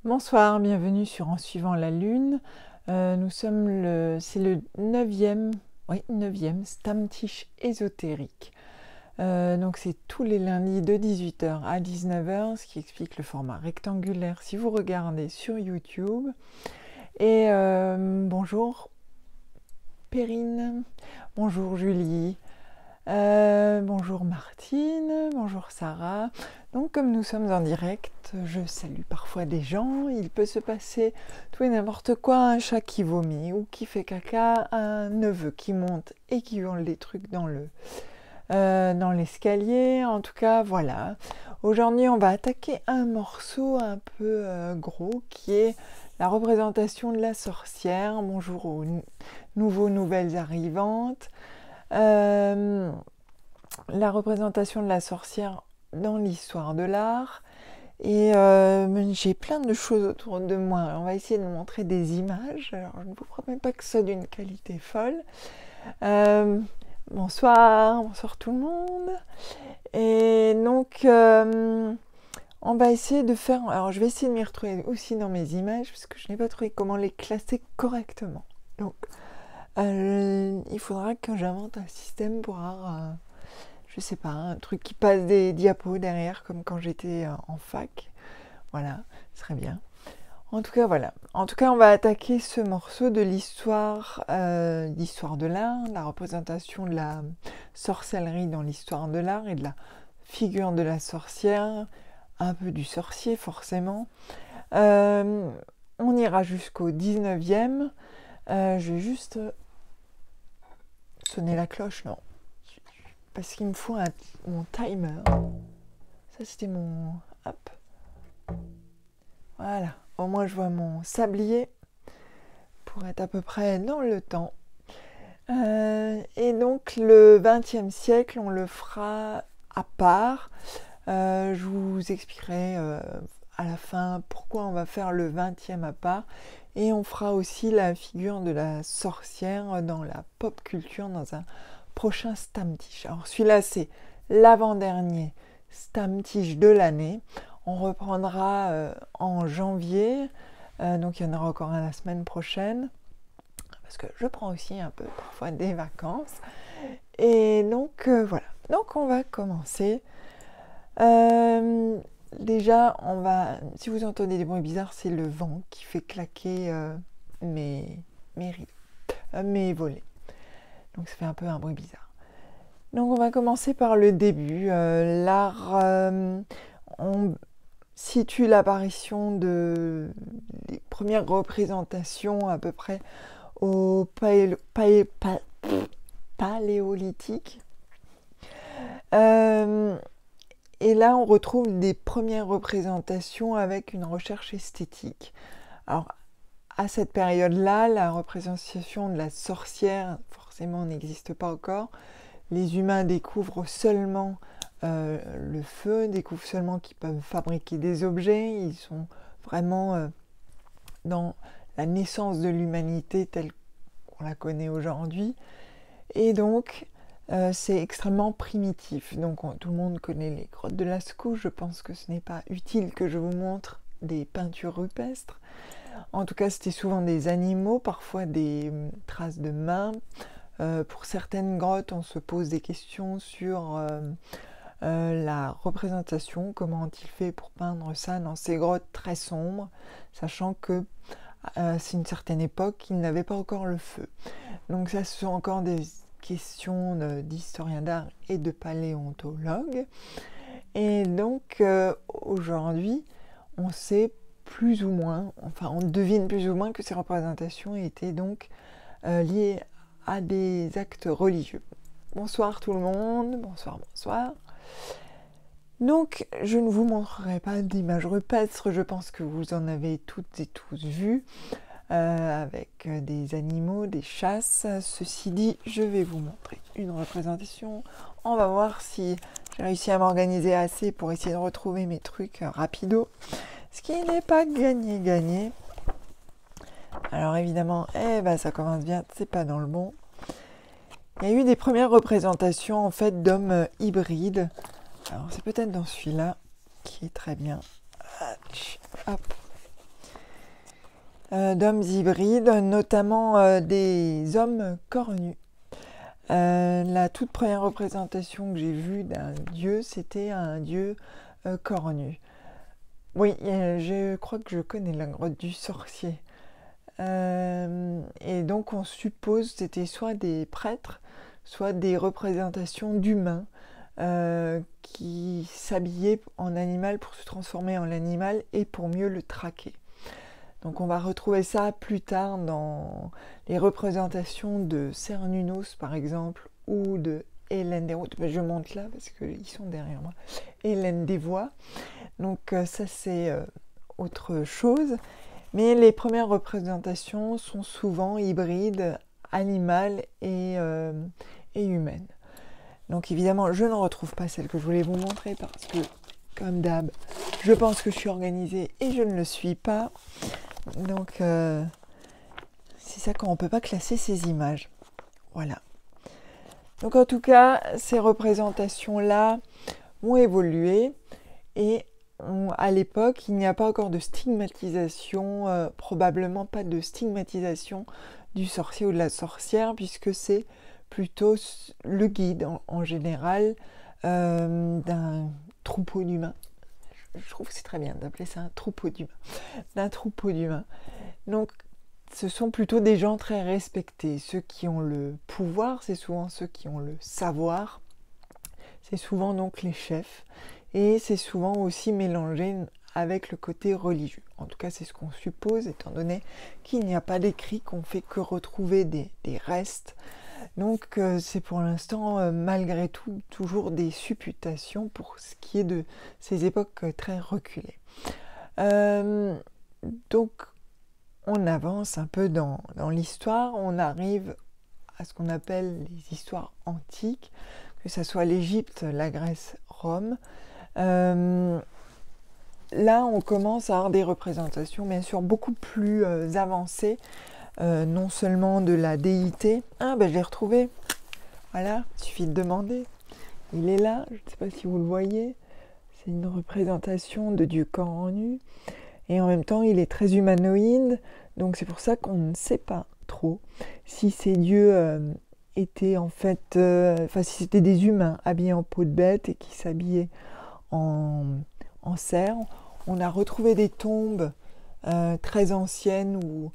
Bonsoir, bienvenue sur En suivant la lune. C'est le neuvième Stammtisch ésotérique. Donc c'est tous les lundis de 18h à 19h, ce qui explique le format rectangulaire si vous regardez sur YouTube. Et bonjour Perrine, bonjour Julie, bonjour Martine, bonjour Sarah. Donc comme nous sommes en direct, je salue parfois des gens. Il peut se passer tout et n'importe quoi, un chat qui vomit ou qui fait caca, un neveu qui monte et qui hurle des trucs dans l'escalier. En tout cas, voilà. Aujourd'hui, on va attaquer un morceau un peu gros qui est la représentation de la sorcière. Bonjour aux nouvelles arrivantes. La représentation de la sorcière dans l'histoire de l'art. Et j'ai plein de choses autour de moi. On va essayer de montrer des images. Alors, je ne vous promets pas que ce soit d'une qualité folle. Bonsoir tout le monde. Et donc, on va essayer de faire... Alors, je vais essayer de m'y retrouver aussi dans mes images, parce que je n'ai pas trouvé comment les classer correctement. Donc, il faudra que j'invente un système pour avoir... je sais pas, un truc qui passe des diapos derrière, comme quand j'étais en fac. Voilà, ce serait bien. En tout cas, voilà. En tout cas, on va attaquer ce morceau de l'histoire de l'art, la représentation de la sorcellerie dans l'histoire de l'art et de la figure de la sorcière, un peu du sorcier forcément. On ira jusqu'au 19e. Je vais juste sonner la cloche, non. Parce qu'il me faut mon timer. Ça, c'était mon... Hop. Voilà. Au moins, je vois mon sablier pour être à peu près dans le temps. Et donc, le XXe siècle, on le fera à part. Je vous expliquerai à la fin pourquoi on va faire le XXe à part. Et on fera aussi la figure de la sorcière dans la pop culture dans un prochain Stammtisch. Alors celui-là, c'est l'avant-dernier Stammtisch de l'année. On reprendra en janvier, donc il y en aura encore un la semaine prochaine, parce que je prends aussi un peu parfois des vacances. Et donc voilà, donc on va commencer. Déjà, si vous entendez des bruits bizarres, c'est le vent qui fait claquer mes volets. Donc ça fait un peu un bruit bizarre. Donc on va commencer par le début. L'art, on situe l'apparition des premières représentations à peu près au paléolithique. Et là, on retrouve des premières représentations avec une recherche esthétique. Alors, à cette période-là, la représentation de la sorcière, forcément, n'existe pas encore. Les humains découvrent seulement le feu, découvrent seulement qu'ils peuvent fabriquer des objets. Ils sont vraiment dans la naissance de l'humanité telle qu'on la connaît aujourd'hui. Et donc, c'est extrêmement primitif. Donc, tout le monde connaît les grottes de Lascaux. Je pense que ce n'est pas utile que je vous montre des peintures rupestres. En tout cas, c'était souvent des animaux, parfois des traces de mains. Pour certaines grottes, on se pose des questions sur la représentation, comment ont-ils fait pour peindre ça dans ces grottes très sombres, sachant que c'est une certaine époque, ils n'avaient pas encore le feu. Donc ça, ce sont encore des questions d'historiens d'art et de paléontologues. Et donc, aujourd'hui, on sait plus ou moins, enfin on devine plus ou moins que ces représentations étaient donc liées à des actes religieux. Bonsoir tout le monde, bonsoir. Donc, je ne vous montrerai pas d'images rupestres, je pense que vous en avez toutes et tous vu, avec des animaux, des chasses. Ceci dit, je vais vous montrer une représentation. On va voir si j'ai réussi à m'organiser assez pour essayer de retrouver mes trucs rapido. Ce qui n'est pas gagné. Alors évidemment, ça commence bien, c'est pas dans le bon. Il y a eu des premières représentations en fait d'hommes hybrides. Alors c'est peut-être dans celui-là qui est très bien. Hop. d'hommes hybrides, notamment des hommes cornus. La toute première représentation que j'ai vue d'un dieu, c'était un dieu cornu. Oui, je crois que je connais la grotte du sorcier. Et donc on suppose que c'était soit des prêtres, soit des représentations d'humains qui s'habillaient en animal pour se transformer en animal et pour mieux le traquer. Donc on va retrouver ça plus tard dans les représentations de Cernunnos par exemple, ou de Hélène des Routes. Je monte là parce qu'ils sont derrière moi. Hélène des Voies. Donc ça c'est autre chose. Mais les premières représentations sont souvent hybrides, animales et humaines. Donc évidemment, je ne retrouve pas celle que je voulais vous montrer parce que, comme d'hab, je pense que je suis organisée et je ne le suis pas. Donc c'est ça qu'on ne peut pas classer ces images. Voilà. Donc en tout cas, ces représentations-là ont évolué et à l'époque, il n'y a pas encore de stigmatisation, probablement pas de stigmatisation du sorcier ou de la sorcière, puisque c'est plutôt le guide en général d'un troupeau d'humains. Je trouve que c'est très bien d'appeler ça un troupeau d'humains. D'un troupeau d'humains. Donc, ce sont plutôt des gens très respectés. Ceux qui ont le pouvoir, c'est souvent ceux qui ont le savoir. C'est souvent donc les chefs. Et c'est souvent aussi mélangé avec le côté religieux. En tout cas, c'est ce qu'on suppose, étant donné qu'il n'y a pas d'écrit, qu'on fait que retrouver des restes. Donc, c'est pour l'instant, malgré tout, toujours des supputations pour ce qui est de ces époques très reculées. Donc, on avance un peu dans l'histoire, on arrive à ce qu'on appelle les histoires antiques, que ce soit l'Égypte, la Grèce, Rome. Là, on commence à avoir des représentations, bien sûr, beaucoup plus avancées, non seulement de la déité. Ah, ben je l'ai retrouvé. Voilà, il suffit de demander. Il est là, je ne sais pas si vous le voyez. C'est une représentation de Dieu corps nu. Et en même temps, il est très humanoïde. Donc c'est pour ça qu'on ne sait pas trop si ces dieux étaient en fait... si c'était des humains habillés en peau de bête et qui s'habillaient en cerf. On a retrouvé des tombes très anciennes où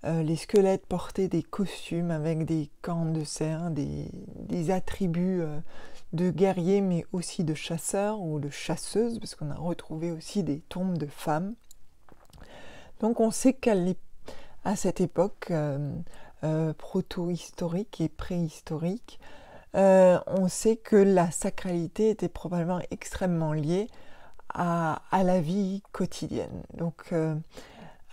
les squelettes portaient des costumes avec des cornes de cerf, des attributs de guerriers mais aussi de chasseurs ou de chasseuses, parce qu'on a retrouvé aussi des tombes de femmes. Donc on sait qu'à cette époque proto-historique et préhistorique, on sait que la sacralité était probablement extrêmement liée à la vie quotidienne. Donc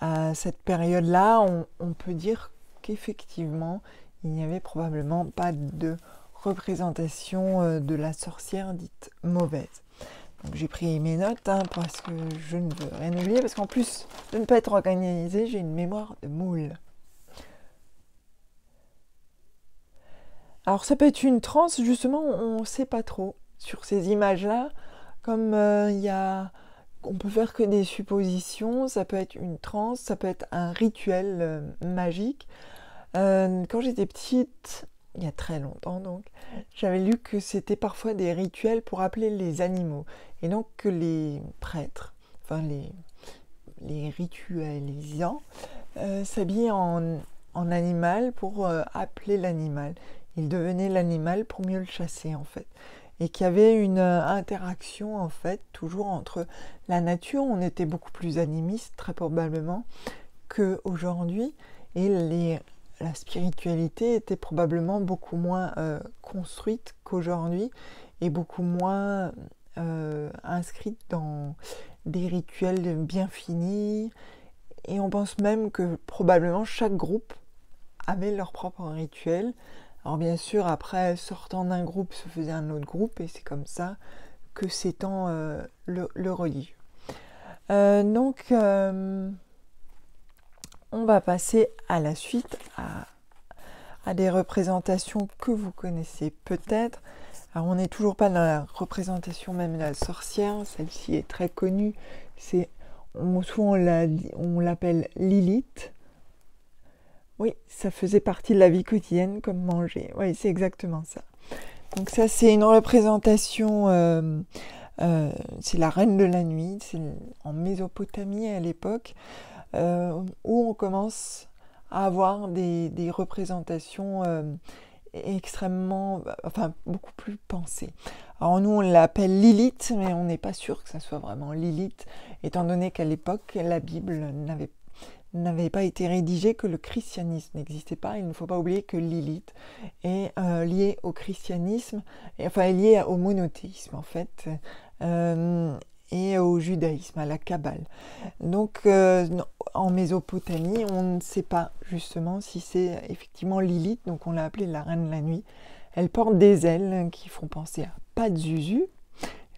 à cette période-là, on peut dire qu'effectivement, il n'y avait probablement pas de représentation de la sorcière dite mauvaise. Donc j'ai pris mes notes parce que je ne veux rien oublier, parce qu'en plus de ne pas être organisée, j'ai une mémoire de moule. Alors ça peut être une transe, justement, on ne sait pas trop sur ces images-là. Comme on peut faire que des suppositions, ça peut être une transe, ça peut être un rituel magique. Quand j'étais petite, il y a très longtemps donc, j'avais lu que c'était parfois des rituels pour appeler les animaux. Et donc que les prêtres, enfin les ritualisants, s'habillaient en animal pour appeler l'animal. Ils devenaient l'animal pour mieux le chasser en fait. Et qu'il y avait une interaction en fait toujours entre la nature, on était beaucoup plus animiste très probablement qu'aujourd'hui, et la spiritualité était probablement beaucoup moins construite qu'aujourd'hui et beaucoup moins inscrite dans des rituels bien finis. Et on pense même que probablement chaque groupe avait leur propre rituel. Alors bien sûr, après, sortant d'un groupe, se faisait un autre groupe, et c'est comme ça que s'étend le religieux. Donc, on va passer à la suite, à des représentations que vous connaissez peut-être. Alors, on n'est toujours pas dans la représentation même de la sorcière, celle-ci est très connue. Souvent, on l'appelle Lilith, Oui, ça faisait partie de la vie quotidienne comme manger. Oui, c'est exactement ça. Donc ça, c'est une représentation, c'est la reine de la nuit, c'est en Mésopotamie à l'époque, où on commence à avoir des représentations extrêmement, enfin beaucoup plus pensées. Alors nous, on l'appelle Lilith, mais on n'est pas sûr que ça soit vraiment Lilith, étant donné qu'à l'époque, la Bible n'avait pas été rédigée, que le christianisme n'existait pas. Il ne faut pas oublier que Lilith est liée au christianisme, enfin est liée au monothéisme en fait, et au judaïsme, à la Kabbale. Donc en Mésopotamie, on ne sait pas justement si c'est effectivement Lilith, donc on l'a appelée la reine de la nuit. Elle porte des ailes qui font penser à Pazuzu.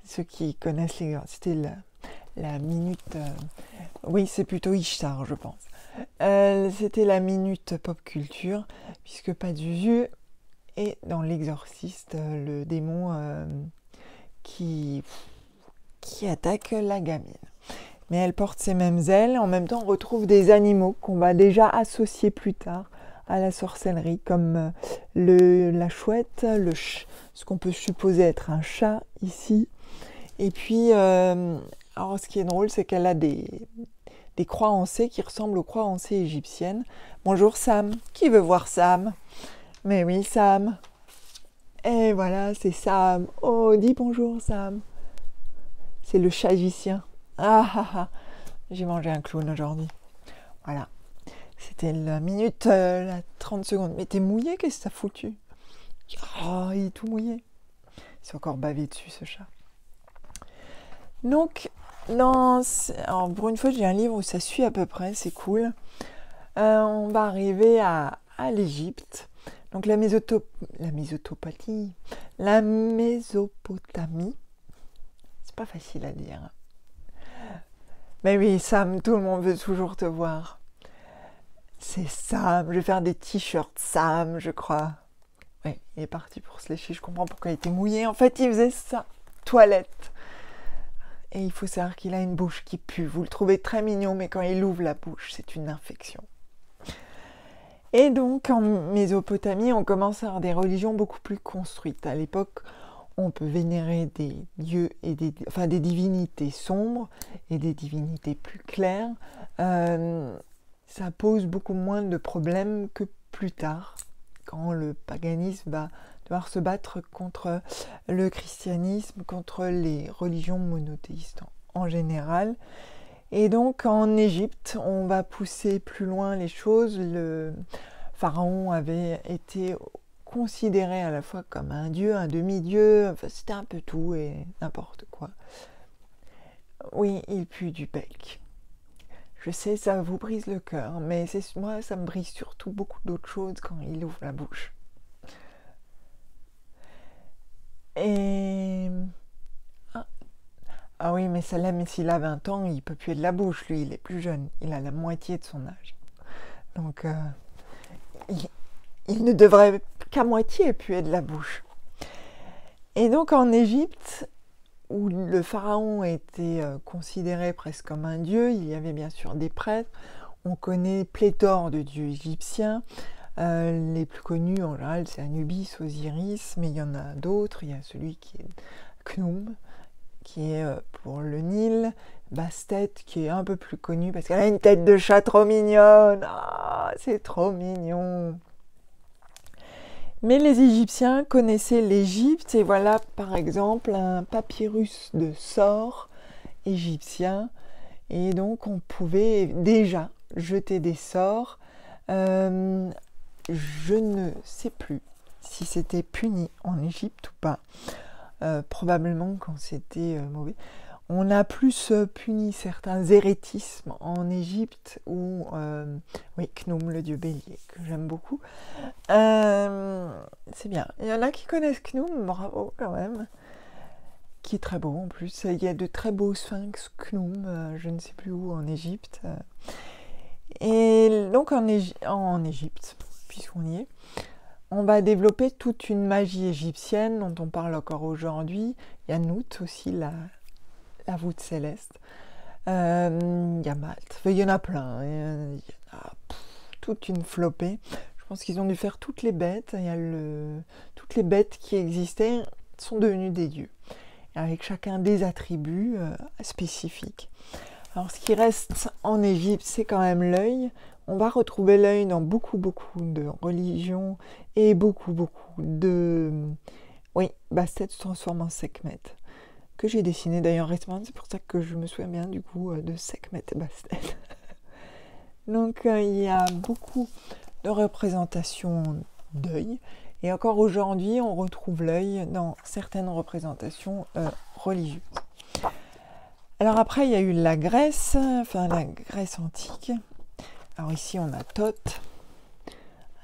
Ceux qui connaissent c'était la minute... oui, c'est plutôt Ishtar, je pense. C'était la minute pop culture, puisque Pazuzu est dans l'Exorciste, le démon qui attaque la gamine. Mais elle porte ces mêmes ailes. En même temps, on retrouve des animaux qu'on va déjà associer plus tard à la sorcellerie, comme la chouette, ce qu'on peut supposer être un chat ici. Et puis, alors ce qui est drôle, c'est qu'elle a des croix en C qui ressemblent aux croix en C égyptiennes. Bonjour Sam, qui veut voir Sam? Mais oui, Sam. Et voilà, c'est Sam. Oh, dis bonjour Sam. C'est le chat égyptien. Ah ah ah, j'ai mangé un clown aujourd'hui. Voilà, c'était la minute, la 30 secondes. Mais t'es mouillé, qu'est-ce que t'as foutu? Oh, il est tout mouillé. Il s'est encore bavé dessus, ce chat. Donc, alors pour une fois, j'ai un livre où ça suit à peu près, c'est cool. On va arriver à l'Égypte. Donc la Mésopotamie, c'est pas facile à dire. Mais oui, Sam, tout le monde veut toujours te voir. C'est Sam, je vais faire des t-shirts Sam, je crois. Oui, il est parti pour se lécher, je comprends pourquoi il était mouillé. En fait, il faisait ça, toilette. Et il faut savoir qu'il a une bouche qui pue. Vous le trouvez très mignon, mais quand il ouvre la bouche, c'est une infection. Et donc, en Mésopotamie, on commence à avoir des religions beaucoup plus construites. À l'époque, on peut vénérer des dieux et des divinités sombres et des divinités plus claires. Ça pose beaucoup moins de problèmes que plus tard, quand le paganisme va devoir se battre contre le christianisme, contre les religions monothéistes en général. Et donc en Égypte, on va pousser plus loin les choses. Le pharaon avait été considéré à la fois comme un dieu, un demi-dieu, enfin, c'était un peu tout et n'importe quoi. Oui, il pue du bec. Je sais, ça vous brise le cœur, mais moi, ça me brise surtout beaucoup d'autres choses quand il ouvre la bouche. Et... Ah oui, mais celle-là, mais s'il a 20 ans, il peut puer de la bouche, lui, il est plus jeune. Il a la moitié de son âge. Donc, il ne devrait qu'à moitié puer de la bouche. Et donc, en Égypte, où le pharaon était considéré presque comme un dieu, il y avait bien sûr des prêtres. On connaît pléthore de dieux égyptiens. Les plus connus, en général, c'est Anubis, Osiris, mais il y en a d'autres. Il y a celui qui est Khnum, qui est pour le Nil, Bastet, qui est un peu plus connue parce qu'elle a une tête de chat trop mignonne. Ah, c'est trop mignon. Mais les Égyptiens connaissaient l'Égypte, et voilà par exemple un papyrus de Sor égyptien, et donc on pouvait déjà jeter des sorts. Je ne sais plus si c'était puni en Égypte ou pas. Probablement quand c'était mauvais. On a plus puni certains hérétismes en Égypte, ou oui, Khnum, le dieu bélier, que j'aime beaucoup. C'est bien. Il y en a qui connaissent Khnum, bravo quand même, qui est très beau en plus. Il y a de très beaux sphinx Khnum, je ne sais plus où, en Égypte. Et donc en Égypte, puisqu'on y est, on va développer toute une magie égyptienne dont on parle encore aujourd'hui. Il y a Nout aussi, la voûte céleste. Il y a Malte, il y en a plein. Il y en a toute une flopée. Je pense qu'ils ont dû faire toutes les bêtes. Toutes les bêtes qui existaient sont devenues des dieux, avec chacun des attributs spécifiques. Alors ce qui reste en Égypte, c'est quand même l'œil. On va retrouver l'œil dans beaucoup de religions et beaucoup de... Oui, Bastet se transforme en Sekhmet, que j'ai dessiné d'ailleurs récemment, c'est pour ça que je me souviens bien du coup de Sekhmet Bastet. Donc il y a beaucoup de représentations d'œil, et encore aujourd'hui on retrouve l'œil dans certaines représentations religieuses. Alors après, il y a eu la Grèce, enfin la Grèce antique. Alors ici, on a Thoth,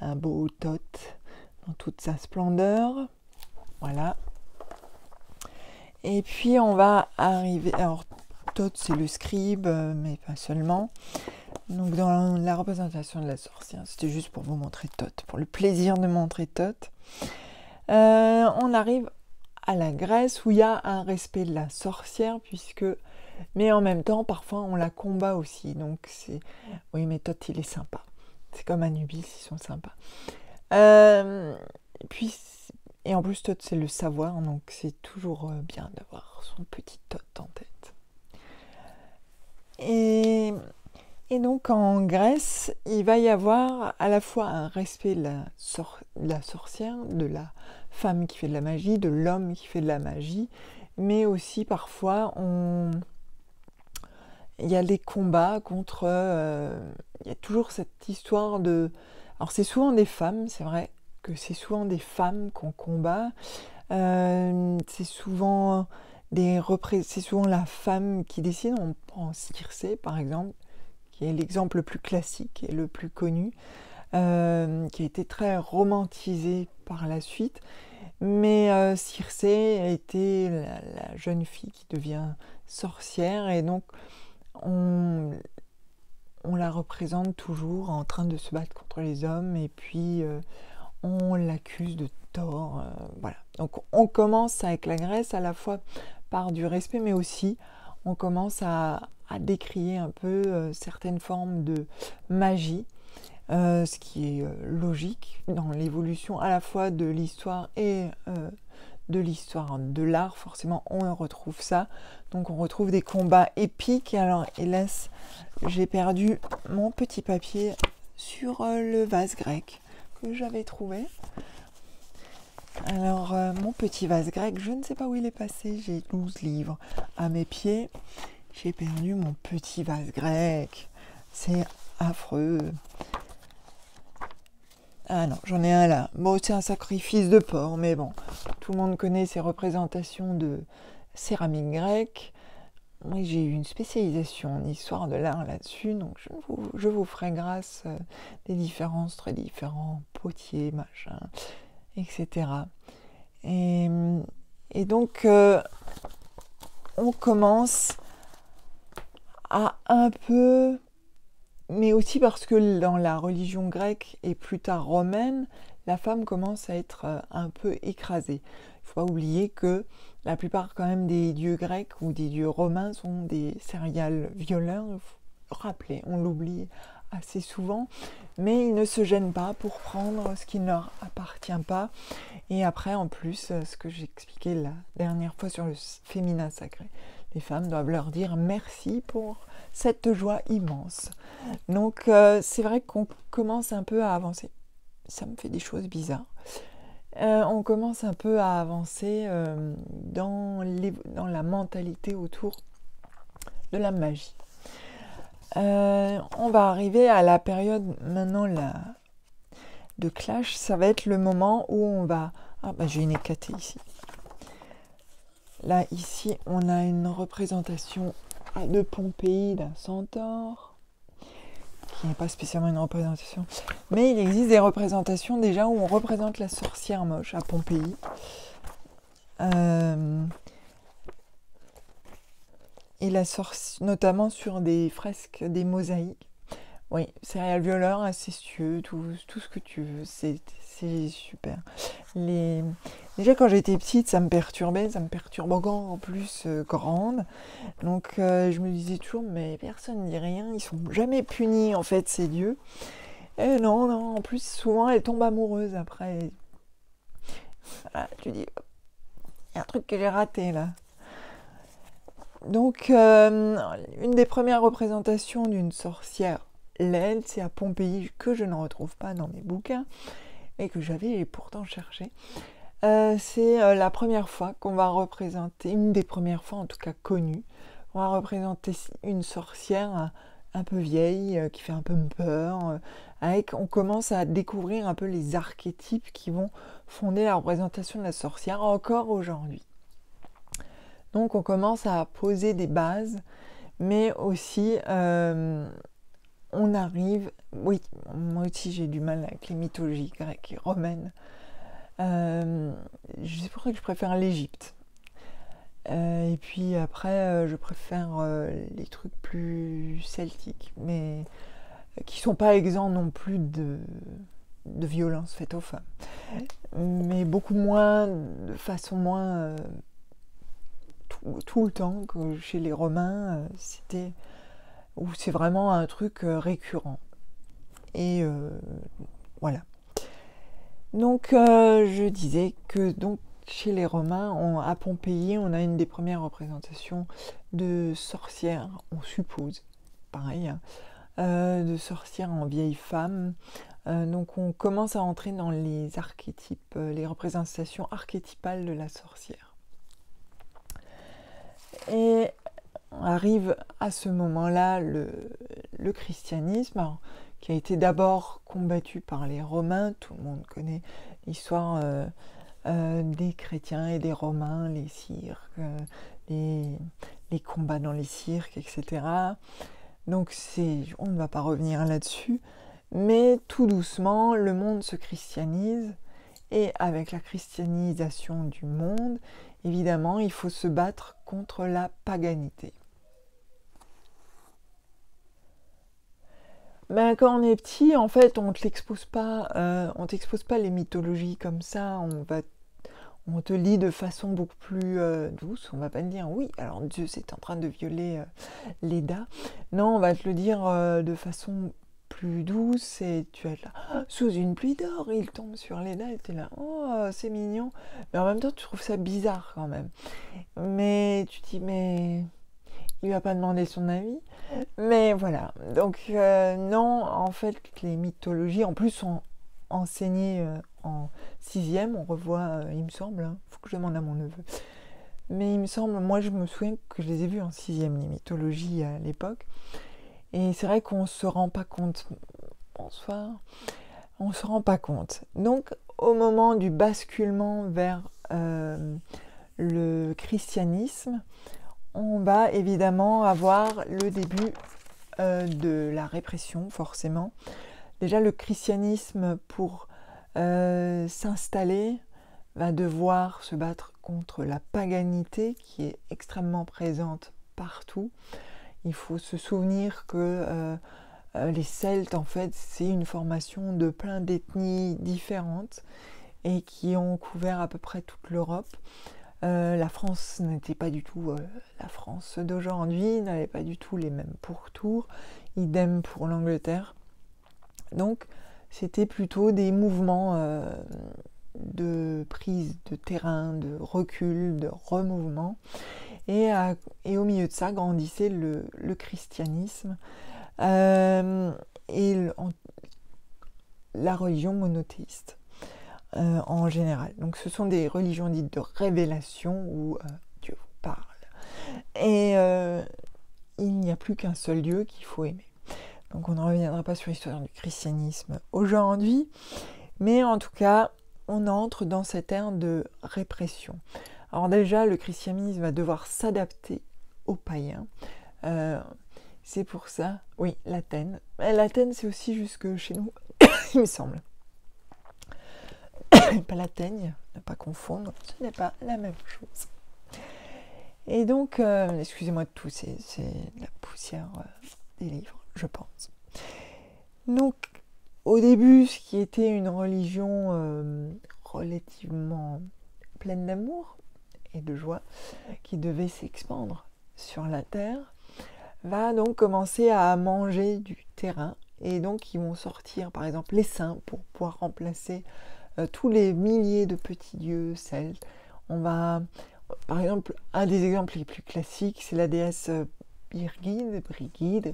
un beau Thoth dans toute sa splendeur. Voilà. Et puis, on va arriver... Alors, Thoth, c'est le scribe, mais pas seulement. Donc, dans la représentation de la sorcière, c'était juste pour vous montrer Thoth, pour le plaisir de montrer Thoth. On arrive à la Grèce, où il y a un respect de la sorcière, puisque... Mais en même temps, parfois, on la combat aussi. Donc, c'est... Oui, mais Thoth, il est sympa. C'est comme Anubis, ils sont sympas. Et en plus, Thoth, c'est le savoir. Donc, c'est toujours bien d'avoir son petit Thoth en tête. Et donc, en Grèce, il va y avoir à la fois un respect de la sorcière, de la femme qui fait de la magie, de l'homme qui fait de la magie, mais aussi, parfois, il y a des combats contre... il y a toujours cette histoire de... Alors c'est souvent des femmes, c'est vrai que c'est souvent des femmes qu'on combat. C'est souvent la femme qui décide. On prend Circé, par exemple, qui est l'exemple le plus classique et le plus connu, qui a été très romantisé par la suite. Mais Circé a été la jeune fille qui devient sorcière, et donc on la représente toujours en train de se battre contre les hommes, et puis on l'accuse de tort. Voilà. Donc on commence avec la Grèce à la fois par du respect, mais aussi on commence à décrier un peu certaines formes de magie, ce qui est logique dans l'évolution à la fois de l'histoire et de l'histoire de l'art. Forcément on retrouve ça, donc on retrouve des combats épiques. Alors hélas, j'ai perdu mon petit papier sur le vase grec que j'avais trouvé. Alors mon petit vase grec, je ne sais pas où il est passé, j'ai 12 livres à mes pieds, j'ai perdu mon petit vase grec, c'est affreux. Ah non, j'en ai un là. Bon, c'est un sacrifice de porc, mais bon, tout le monde connaît ces représentations de céramique grecque. Moi, j'ai eu une spécialisation en histoire de l'art là-dessus, donc je vous ferai grâce des différences, très différents potiers, machin, etc. Et donc, on commence à un peu... Mais aussi parce que dans la religion grecque et plus tard romaine, la femme commence à être un peu écrasée. Il ne faut pas oublier que la plupart quand même des dieux grecs ou des dieux romains sont des serial violeurs. Il faut le rappeler, on l'oublie assez souvent, mais ils ne se gênent pas pour prendre ce qui ne leur appartient pas. Et après, en plus, ce que j'ai expliqué la dernière fois sur le féminin sacré, les femmes doivent leur dire merci pour cette joie immense. Donc c'est vrai qu'on commence un peu à avancer. Ça me fait des choses bizarres. On commence un peu à avancer dans la mentalité autour de la magie. On va arriver à la période maintenant de clash. Ça va être le moment où on va... Ah bah j'ai une Hécatée ici. Là, ici, on a une représentation de Pompéi, d'un centaure, qui n'est pas spécialement une représentation. Mais il existe des représentations déjà où on représente la sorcière moche à Pompéi. Et la sorcière, notamment sur des fresques, des mosaïques. Oui, serial violeur, incestueux, tout ce que tu veux, c'est super. Déjà quand j'étais petite, ça me perturbe encore en plus grande. Donc je me disais toujours, mais personne ne dit rien, ils sont jamais punis en fait ces dieux. Et non, non, en plus, souvent, elle tombe amoureuse après. Voilà, tu dis, il y a un truc que j'ai raté là. Donc, une des premières représentations d'une sorcière laide, c'est à Pompéi, que je ne retrouve pas dans mes bouquins, et que j'avais pourtant cherché. C'est la première fois qu'on va représenter, une des premières fois en tout cas connues, on va représenter une sorcière un peu vieille, qui fait un peu peur, on commence à découvrir un peu les archétypes qui vont fonder la représentation de la sorcière encore aujourd'hui. Donc on commence à poser des bases, mais aussi on arrive, oui, moi aussi j'ai du mal avec les mythologies grecques et romaines. C'est pour ça que je préfère l'Égypte. Et puis après, je préfère les trucs plus celtiques, mais qui sont pas exempts non plus de violence faite aux femmes. Mais beaucoup moins, de façon moins tout le temps que chez les Romains, où c'est vraiment un truc récurrent. Et voilà. Donc je disais que donc chez les Romains, à Pompéi, on a une des premières représentations de sorcières, on suppose, pareil, de sorcières en vieille femme. Donc on commence à entrer dans les archétypes, les représentations archétypales de la sorcière. Et arrive à ce moment-là le christianisme, alors, qui a été d'abord combattu par les Romains. Tout le monde connaît l'histoire des chrétiens et des Romains, les cirques, les combats dans les cirques, etc. Donc on ne va pas revenir là-dessus, mais tout doucement, le monde se christianise, et avec la christianisation du monde, évidemment, il faut se battre contre la paganité. Ben, quand on est petit, en fait, on t'expose pas les mythologies comme ça. On te lit de façon beaucoup plus douce. On va pas te dire oui, alors Zeus est en train de violer Léda. Non, on va te le dire de façon plus douce, et tu vas être là, sous une pluie d'or, il tombe sur Léda, et tu es là, oh, c'est mignon. Mais en même temps, tu trouves ça bizarre quand même. Mais tu te dis, mais il lui a pas demandé son avis. Mais voilà, donc non, en fait, les mythologies, en plus, sont enseignées en 6e, on revoit, il me semble, hein, faut que je demande à mon neveu. Mais il me semble, moi je me souviens que je les ai vues en 6e, les mythologies à l'époque. Et c'est vrai qu'on se rend pas compte, bonsoir, on se rend pas compte. Donc, au moment du basculement vers le christianisme, on va évidemment avoir le début de la répression, forcément. Déjà, le christianisme, pour s'installer, va devoir se battre contre la paganité qui est extrêmement présente partout. Il faut se souvenir que les Celtes, en fait, c'est une formation de plein d'ethnies différentes et qui ont couvert à peu près toute l'Europe. La France n'était pas du tout la France d'aujourd'hui, n'avait pas du tout les mêmes pourtours, idem pour l'Angleterre. Donc c'était plutôt des mouvements de prise de terrain, de recul, de remouvement, et au milieu de ça grandissait le christianisme et la religion monothéiste. En général. Donc ce sont des religions dites de révélation où Dieu vous parle. Et il n'y a plus qu'un seul Dieu qu'il faut aimer. Donc on ne reviendra pas sur l'histoire du christianisme aujourd'hui, mais en tout cas, on entre dans cette ère de répression. Alors déjà, le christianisme va devoir s'adapter aux païens. C'est pour ça, oui, l'Athènes. L'Athènes, c'est aussi jusque chez nous, il me semble. Pas la teigne, ne pas confondre, ce n'est pas la même chose. Et donc, excusez-moi de tout, c'est la poussière des livres, je pense. Donc, au début, ce qui était une religion relativement pleine d'amour et de joie, qui devait s'expandre sur la terre, va donc commencer à manger du terrain et donc ils vont sortir par exemple les saints pour pouvoir remplacer tous les milliers de petits dieux celtes. On va, par exemple, un des exemples les plus classiques, c'est la déesse Brigide.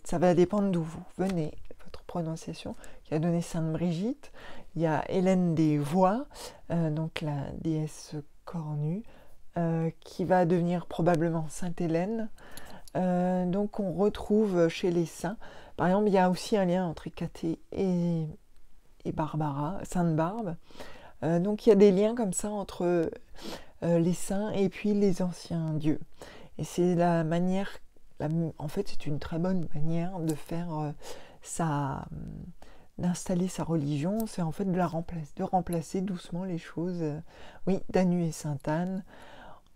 Ça va dépendre d'où vous venez, votre prononciation, qui a donné Sainte Brigitte. Il y a Hélène des Voies, donc la déesse cornue, qui va devenir probablement Sainte Hélène. Donc on retrouve chez les saints, par exemple, il y a aussi un lien entre Hécaté et Barbara, Sainte Barbe. Donc il y a des liens comme ça entre les saints et puis les anciens dieux. Et c'est la manière, en fait c'est une très bonne manière de faire d'installer sa religion, c'est en fait de remplacer doucement les choses. Oui, Danu et Sainte-Anne,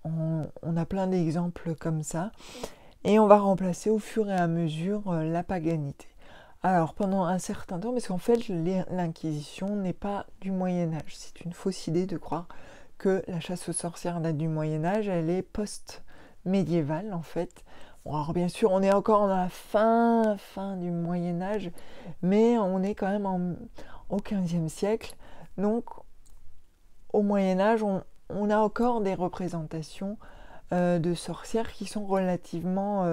on a plein d'exemples comme ça. Et on va remplacer au fur et à mesure la paganité. Alors pendant un certain temps, parce qu'en fait l'Inquisition n'est pas du Moyen-Âge, c'est une fausse idée de croire que la chasse aux sorcières date du Moyen-Âge, elle est post-médiévale en fait. Bon, alors bien sûr on est encore dans la fin du Moyen-Âge, mais on est quand même au XVe siècle, donc au Moyen-Âge on a encore des représentations de sorcières qui sont relativement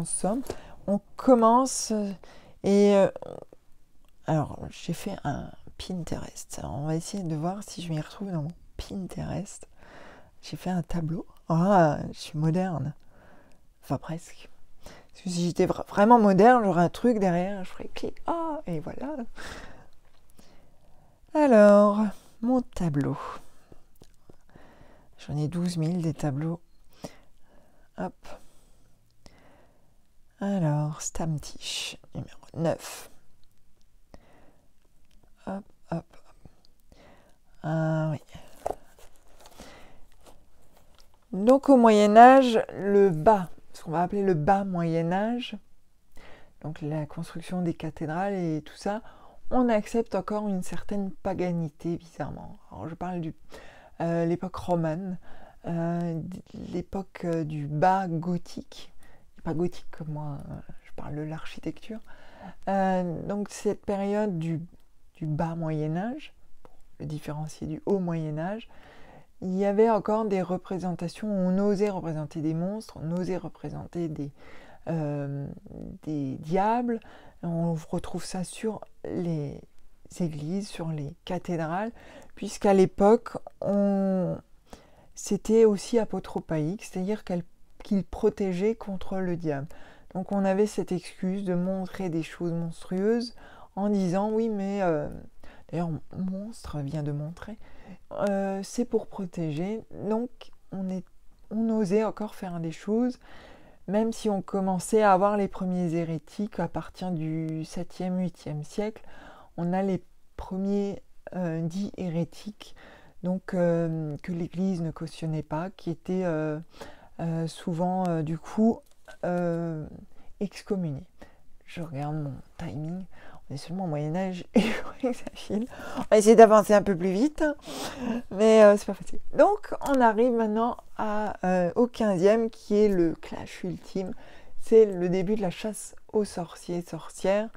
sombres. On commence alors j'ai fait un Pinterest. Alors, on va essayer de voir si je m'y retrouve dans mon Pinterest. J'ai fait un tableau. Ah, je suis moderne. Enfin presque. Parce que si j'étais vraiment moderne, j'aurais un truc derrière, je ferais clic. Ah, et voilà. Alors, mon tableau. J'en ai 12 000 des tableaux. Hop. Alors, Stammtisch, numéro 9. Hop, hop, hop. Ah oui. Donc au Moyen-Âge, le bas, ce qu'on va appeler le bas Moyen-Âge, donc la construction des cathédrales et tout ça, on accepte encore une certaine paganité, bizarrement. Alors je parle de l'époque romane, l'époque du bas gothique. Pas gothique comme moi, je parle de l'architecture. Donc cette période du bas Moyen-Âge, pour le différencier du haut Moyen-Âge, il y avait encore des représentations où on osait représenter des monstres, on osait représenter des diables. On retrouve ça sur les églises, sur les cathédrales, puisqu'à l'époque, c'était aussi apotropaïque, c'est-à-dire qu'il protégeait contre le diable. Donc on avait cette excuse de montrer des choses monstrueuses en disant oui mais d'ailleurs monstre vient de montrer, c'est pour protéger. Donc on osait encore faire des choses, même si on commençait à avoir les premiers hérétiques à partir du 7e, 8e siècle. On a les premiers dits hérétiques, donc que l'Église ne cautionnait pas, qui étaient souvent du coup excommuniés. Je regarde mon timing, on est seulement au Moyen-Âge et je vois que ça file. On va essayer d'avancer un peu plus vite, mais c'est pas facile. Donc on arrive maintenant au 15e qui est le clash ultime. C'est le début de la chasse aux sorciers et sorcières,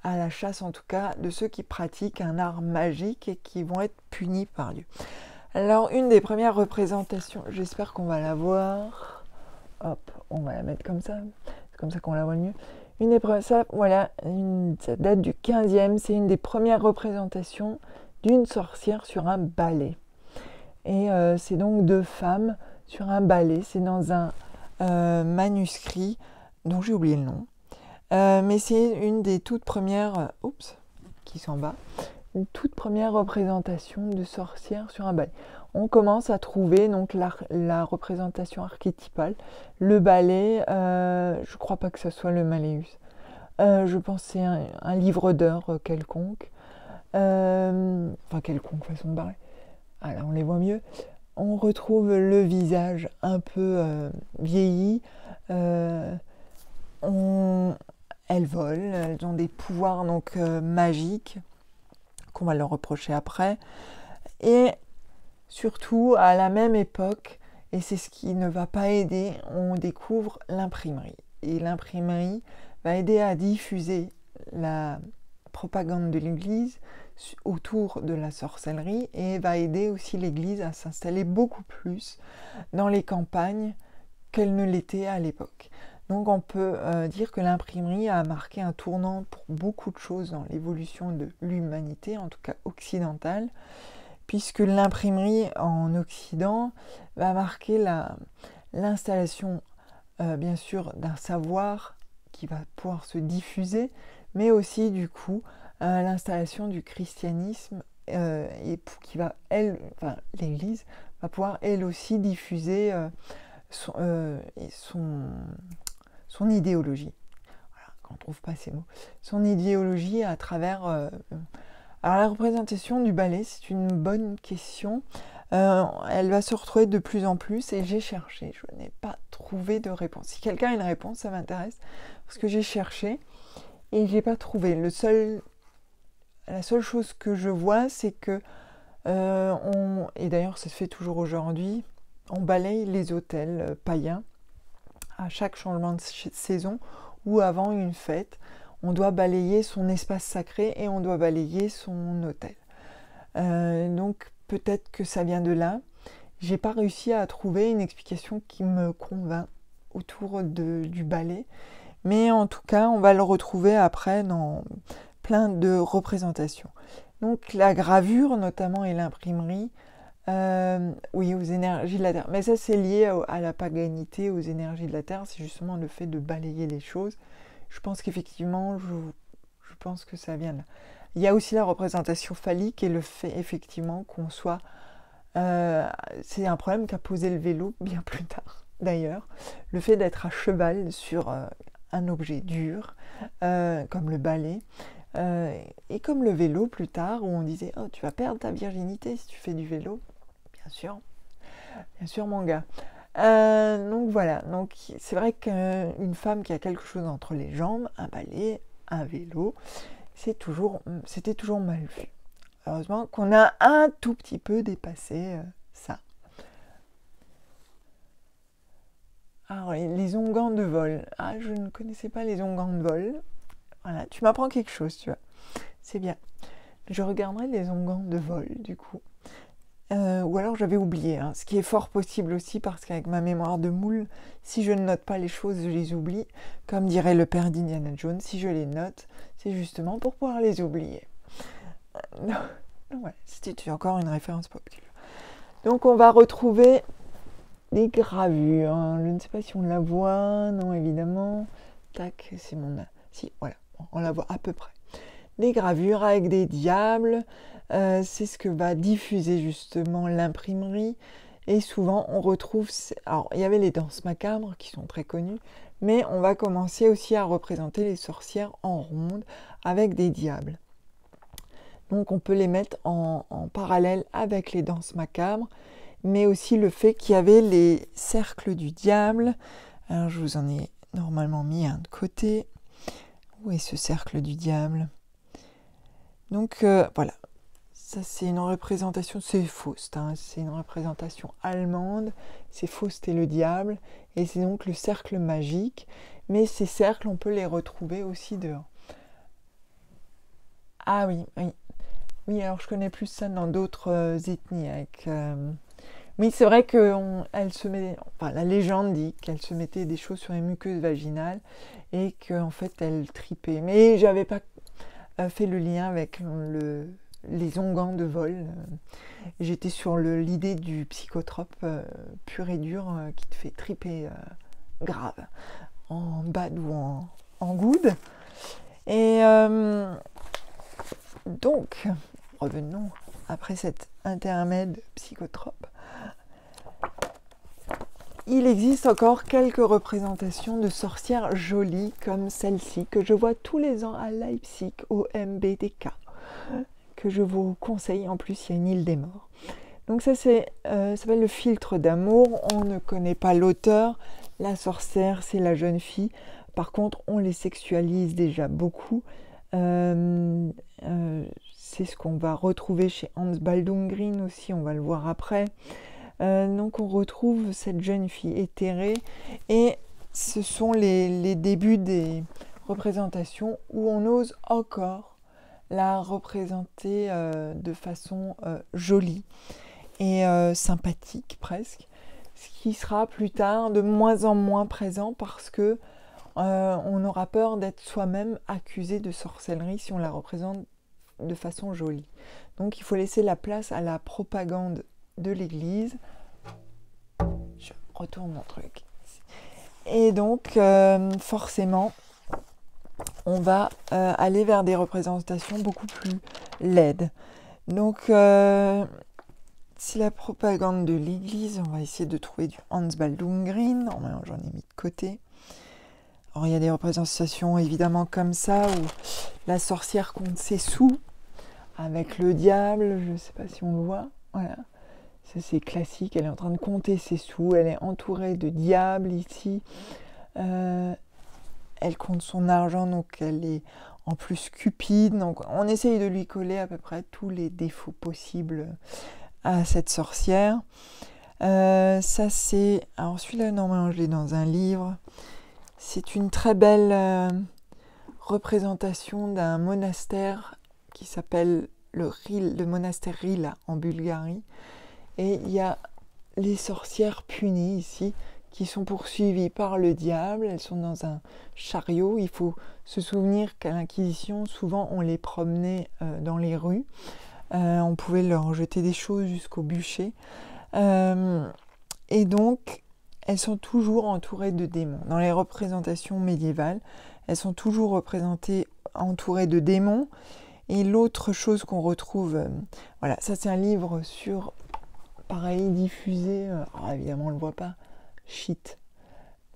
à la chasse en tout cas de ceux qui pratiquent un art magique et qui vont être punis par Dieu. Alors une des premières représentations, j'espère qu'on va la voir. Hop, on va la mettre comme ça. C'est comme ça qu'on la voit le mieux. Une des premières, ça, voilà, ça date du 15e. C'est une des premières représentations d'une sorcière sur un balai. Et c'est donc deux femmes sur un balai. C'est dans un manuscrit dont j'ai oublié le nom. Mais c'est une des toutes premières... oups, qui s'en bat. Une toute première représentation de sorcière sur un balai. On commence à trouver donc la représentation archétypale. Le balai, je ne crois pas que ce soit le Malleus. Je pense que c'est un livre d'heures quelconque. Enfin, quelconque façon de parler. Ah là, on les voit mieux. On retrouve le visage un peu vieilli. Elles volent, elles ont des pouvoirs donc magiques qu'on va leur reprocher après. Et surtout, à la même époque, et c'est ce qui ne va pas aider, on découvre l'imprimerie. et l'imprimerie va aider à diffuser la propagande de l'Église autour de la sorcellerie et va aider aussi l'Église à s'installer beaucoup plus dans les campagnes qu'elle ne l'était à l'époque. Donc on peut dire que l'imprimerie a marqué un tournant pour beaucoup de choses dans l'évolution de l'humanité, en tout cas occidentale, puisque l'imprimerie en Occident va marquer l'installation bien sûr d'un savoir qui va pouvoir se diffuser, mais aussi du coup l'installation du christianisme et qui va, l'Église va pouvoir elle aussi diffuser son idéologie. Voilà, quand on ne trouve pas ces mots. Son idéologie à travers... Alors la représentation du ballet, c'est une bonne question. Elle va se retrouver de plus en plus et j'ai cherché. Je n'ai pas trouvé de réponse. Si quelqu'un a une réponse, ça m'intéresse. Parce que j'ai cherché et je n'ai pas trouvé. La seule chose que je vois, c'est que... et d'ailleurs, ça se fait toujours aujourd'hui, on balaye les hôtels païens à chaque changement de saison ou avant une fête. On doit balayer son espace sacré et on doit balayer son hôtel. Donc peut-être que ça vient de là. J'ai pas réussi à trouver une explication qui me convainc autour du balai. Mais en tout cas, on va le retrouver après dans plein de représentations. Donc la gravure notamment et l'imprimerie, oui, aux énergies de la Terre. Mais ça, c'est lié à la paganité, aux énergies de la Terre. C'est justement le fait de balayer les choses. Je pense qu'effectivement, je pense que ça vient de là. Il y a aussi la représentation phallique et le fait effectivement qu'on soit... c'est un problème qu'a posé le vélo bien plus tard, d'ailleurs. Le fait d'être à cheval sur un objet dur, comme le balai, et comme le vélo plus tard, où on disait « Oh, tu vas perdre ta virginité si tu fais du vélo. » Bien sûr mon gars. Donc voilà, donc c'est vrai qu'une femme qui a quelque chose entre les jambes, un balai, un vélo, c'était toujours mal vu. Heureusement qu'on a un tout petit peu dépassé ça. Alors les onguents de vol. Ah, je ne connaissais pas les onguents de vol. Voilà, tu m'apprends quelque chose, tu vois. C'est bien. Je regarderai les onguents de vol, du coup. Ou alors j'avais oublié, hein, ce qui est fort possible aussi parce qu'avec ma mémoire de moule, si je ne note pas les choses, je les oublie. Comme dirait le père d'Indiana Jones, si je les note, c'est justement pour pouvoir les oublier. Donc voilà, c'était encore une référence populaire. Donc on va retrouver des gravures. Je ne sais pas si on la voit, non évidemment. Tac, c'est mon... Si, voilà, on la voit à peu près. Des gravures avec des diables, c'est ce que va diffuser justement l'imprimerie. Et souvent, on retrouve... Alors, il y avait les danses macabres qui sont très connues, mais on va commencer aussi à représenter les sorcières en ronde avec des diables. Donc, on peut les mettre en parallèle avec les danses macabres, mais aussi le fait qu'il y avait les cercles du diable. Alors, je vous en ai normalement mis un de côté. Où est ce cercle du diable ? Donc voilà, ça c'est une représentation, c'est Faust, hein, c'est une représentation allemande, c'est Faust et le diable, et c'est donc le cercle magique, mais ces cercles on peut les retrouver aussi dehors. Ah oui, oui, alors je connais plus ça dans d'autres ethnies. Oui, c'est vrai que la légende dit qu'elle se mettait des choses sur les muqueuses vaginales et qu'en fait elle tripait, mais j'avais pas fait le lien avec les onguents de vol. J'étais sur l'idée du psychotrope pur et dur qui te fait triper grave, en bad ou en good. Et donc, revenons après cet intermède psychotrope. Il existe encore quelques représentations de sorcières jolies comme celle-ci que je vois tous les ans à Leipzig au MBDK, que je vous conseille. En plus, il y a une île des morts. Donc ça s'appelle le filtre d'amour. On ne connaît pas l'auteur. La sorcière, c'est la jeune fille. Par contre, on les sexualise déjà beaucoup. C'est ce qu'on va retrouver chez Hans Baldung-Grien aussi, on va le voir après. Donc on retrouve cette jeune fille éthérée et ce sont les débuts des représentations où on ose encore la représenter de façon jolie et sympathique presque, ce qui sera plus tard de moins en moins présent parce que on aura peur d'être soi-même accusé de sorcellerie si on la représente de façon jolie. Donc il faut laisser la place à la propagande de l'Église. Je retourne mon truc. Et donc forcément, on va aller vers des représentations beaucoup plus laides. Donc c'est la propagande de l'Église. On va essayer de trouver du Hans Baldung-Grien. Normalement, j'en ai mis de côté. Alors il y a des représentations évidemment comme ça où la sorcière compte ses sous avec le diable, je ne sais pas si on le voit, voilà, ça c'est classique, elle est en train de compter ses sous, elle est entourée de diables ici, elle compte son argent, donc elle est en plus cupide, donc on essaye de lui coller à peu près tous les défauts possibles à cette sorcière. Ça c'est, alors celui-là normalement je l'ai dans un livre, c'est une très belle représentation d'un monastère qui s'appelle le monastère Rila en Bulgarie. Et il y a les sorcières punies ici qui sont poursuivies par le diable. Elles sont dans un chariot. Il faut se souvenir qu'à l'Inquisition, souvent on les promenait dans les rues. On pouvait leur jeter des choses jusqu'au bûcher. Et donc, elles sont toujours entourées de démons. Dans les représentations médiévales, elles sont toujours représentées entourées de démons. Et l'autre chose qu'on retrouve, voilà, ça c'est un livre sur, pareil, diffusé, évidemment on ne le voit pas, shit.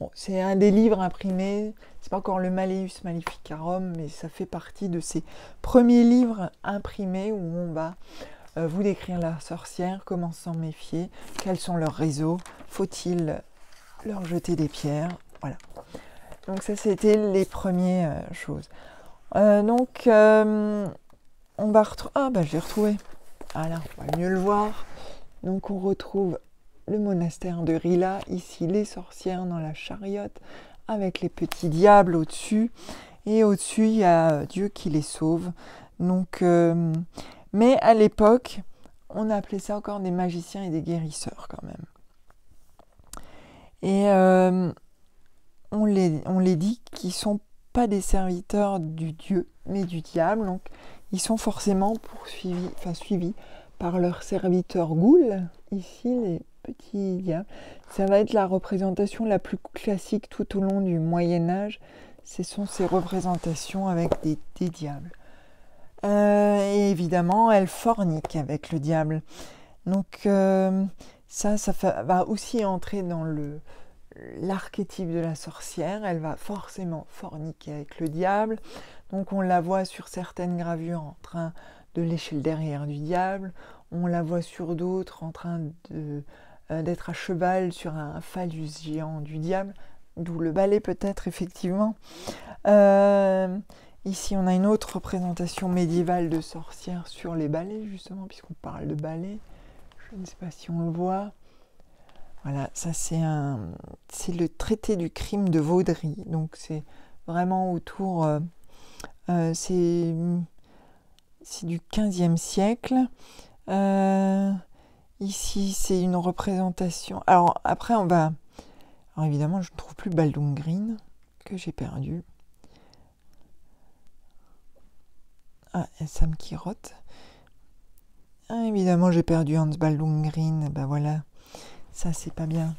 Bon, c'est un des livres imprimés, c'est pas encore le Malleus Maleficarum, mais ça fait partie de ces premiers livres imprimés où on va vous décrire la sorcière, comment s'en méfier, quels sont leurs réseaux, faut-il leur jeter des pierres, voilà. Donc ça c'était les premières choses. On va retrouver... Ah bah je l'ai retrouvé. Voilà, on va mieux le voir. Donc on retrouve le monastère de Rila, ici les sorcières dans la chariote, avec les petits diables au-dessus. Et au-dessus, il y a Dieu qui les sauve. Donc, mais à l'époque, on appelait ça encore des magiciens et des guérisseurs quand même. Et on les dit qu'ils ne sont pas des serviteurs du Dieu, mais du diable. Donc, ils sont forcément suivis par leurs serviteurs ghouls, ici les petits diables. Ça va être la représentation la plus classique tout au long du Moyen-Âge. Ce sont ces représentations avec des diables. Et évidemment, elles forniquent avec le diable. Donc ça va aussi entrer dans l'archétype de la sorcière. Elle va forcément forniquer avec le diable. Donc on la voit sur certaines gravures en train de lécher le derrière du diable. On la voit sur d'autres en train d'être à cheval sur un phallus géant du diable. D'où le balai peut-être, effectivement. Ici, on a une autre représentation médiévale de sorcières sur les balais, justement, puisqu'on parle de balais. Je ne sais pas si on le voit. Voilà, ça c'est le traité du crime de Vaudry. Donc c'est vraiment autour... c'est du XVe siècle. Ici, c'est une représentation... Alors, après, Alors, évidemment, je ne trouve plus Baldung-Grien, que j'ai perdu. Ah, et Sam qui rote. Ah, évidemment, j'ai perdu Hans Baldung-Grien. Ben voilà, ça, c'est pas bien.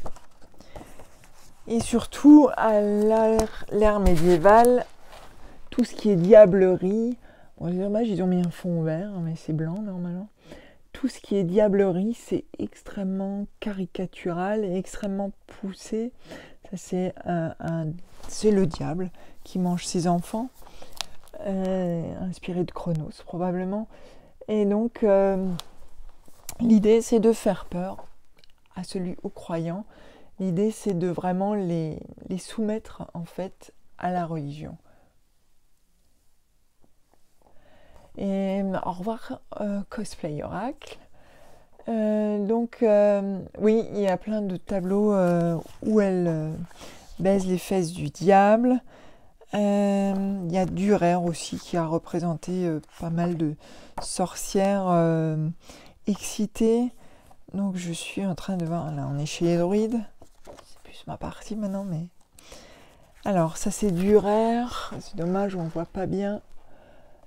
Et surtout, à l'ère médiévale, tout ce qui est diablerie... Bon, les hommages, ils ont mis un fond vert, mais c'est blanc, normalement. Tout ce qui est diablerie, c'est extrêmement caricatural et extrêmement poussé. Ça, c'est le diable qui mange ses enfants, inspiré de Chronos probablement. Et donc, l'idée, c'est de faire peur aux croyants. L'idée, c'est de vraiment les soumettre, en fait, à la religion. Et au revoir, Cosplay Oracle. Oui, il y a plein de tableaux où elle baise les fesses du diable. Il y a Dürer aussi qui a représenté pas mal de sorcières excitées. Donc je suis en train de voir, là on est chez les druides, c'est plus ma partie maintenant, mais... Alors ça c'est Dürer, c'est dommage on ne voit pas bien.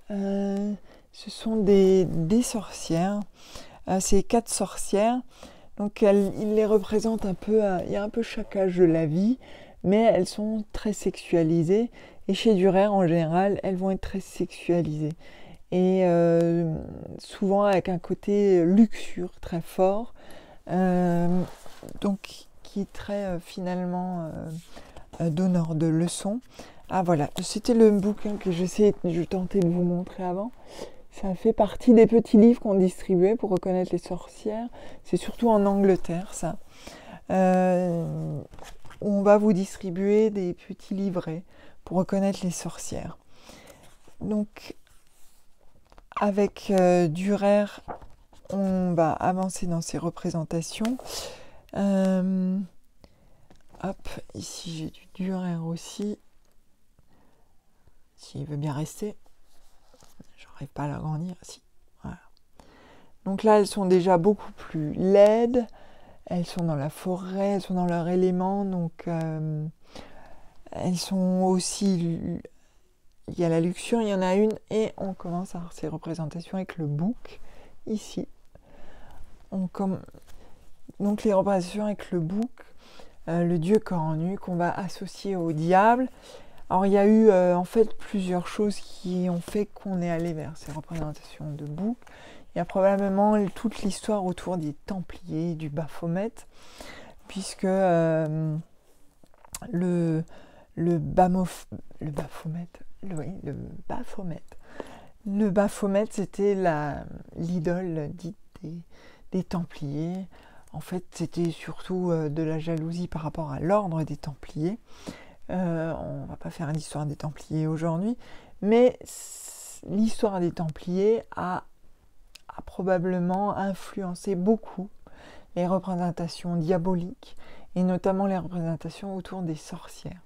Ce sont des sorcières, c'est 4 sorcières, donc il les représente un peu, il y a un peu chaque âge de la vie, mais elles sont très sexualisées, et chez Dürer en général, elles vont être très sexualisées, et souvent avec un côté luxure très fort, donc qui est très finalement donneur de leçons. Ah voilà, c'était le bouquin que je tentais de vous montrer avant. Ça fait partie des petits livres qu'on distribuait pour reconnaître les sorcières. C'est surtout en Angleterre, ça. On va vous distribuer des petits livrets pour reconnaître les sorcières. Donc, avec Dürer, on va avancer dans ces représentations. Hop, ici j'ai du Dürer aussi. S'il veut bien rester. J'arrive pas à l'agrandir. Si. Voilà. Donc là, elles sont déjà beaucoup plus laides. Elles sont dans la forêt, elles sont dans leur élément. Donc, elles sont aussi... Il y a la luxure, il y en a une. Et on commence à avoir ces représentations avec le bouc, ici. Donc les représentations avec le bouc, le dieu corps nu, qu'on va associer au diable. Alors il y a eu en fait plusieurs choses qui ont fait qu'on est allé vers ces représentations de bouc. Il y a probablement toute l'histoire autour des Templiers, du Baphomet, puisque le Baphomet, c'était l'idole dite des Templiers. En fait, c'était surtout de la jalousie par rapport à l'ordre des Templiers. On ne va pas faire l'histoire des Templiers aujourd'hui, mais l'histoire des Templiers a probablement influencé beaucoup les représentations diaboliques, et notamment les représentations autour des sorcières.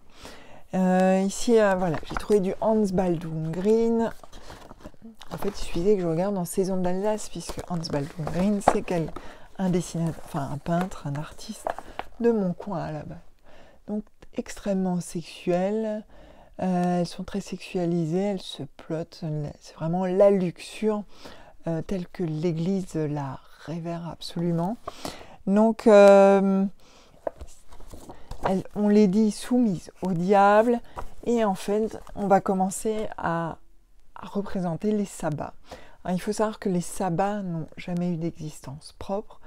Ici, voilà, j'ai trouvé du Hans Baldung Green. En fait, il suffisait que je regarde en Saison d'Alsace, puisque Hans Baldung Green, c'est un dessinateur, enfin un peintre, un artiste de mon coin à la base. Donc, extrêmement sexuelles, elles sont très sexualisées, elles se plottent, c'est vraiment la luxure telle que l'Église la révère absolument. Donc, on les dit soumises au diable, et en fait, on va commencer à représenter les sabbats. Alors, il faut savoir que les sabbats n'ont jamais eu d'existence propre,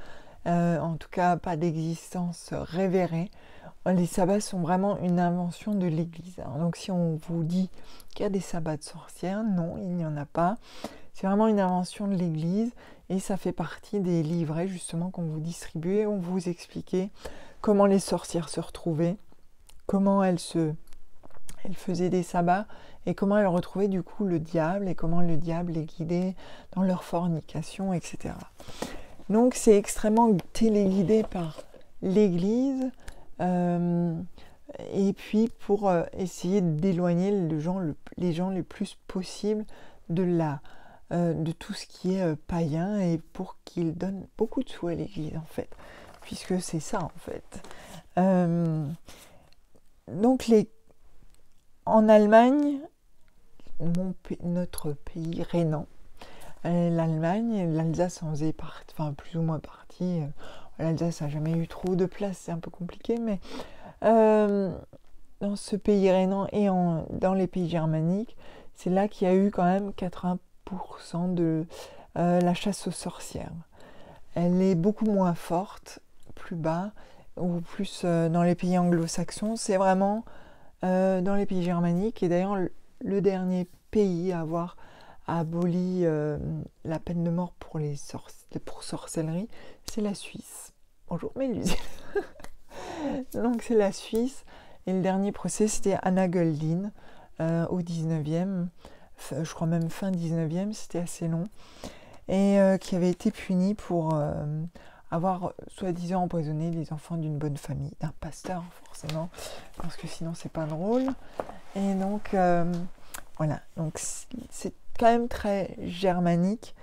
en tout cas pas d'existence révérée. Les sabbats sont vraiment une invention de l'Église. Donc si on vous dit qu'il y a des sabbats de sorcières, non, il n'y en a pas. C'est vraiment une invention de l'Église, et ça fait partie des livrets justement qu'on vous distribuait, on vous expliquait comment les sorcières se retrouvaient, comment elles faisaient des sabbats, et comment elles retrouvaient du coup le diable, et comment le diable les guidait dans leur fornication, etc. Donc c'est extrêmement téléguidé par l'Église, et puis pour essayer d'éloigner les gens le plus possible de tout ce qui est païen, et pour qu'ils donnent beaucoup de sous à l'Église en fait, puisque c'est ça en fait. Donc en Allemagne, notre pays rhénan, l'Allemagne, l'Alsace en faisait partie, enfin plus ou moins partie. L'Alsace n'a jamais eu trop de place, c'est un peu compliqué, mais dans ce pays rhénan et dans les pays germaniques, c'est là qu'il y a eu quand même 80% de la chasse aux sorcières. Elle est beaucoup moins forte, plus bas, ou plus dans les pays anglo-saxons. C'est vraiment dans les pays germaniques, et d'ailleurs le dernier pays à avoir aboli la peine de mort pour sorcellerie, c'est la Suisse. Bonjour Mélusine. Donc c'est la Suisse, et le dernier procès c'était Anna Göldin au 19e, je crois même fin 19e, c'était assez long, et qui avait été punie pour avoir soi-disant empoisonné les enfants d'une bonne famille, d'un pasteur forcément, parce que sinon c'est pas drôle. Et donc voilà, donc c'est quand même très germanique.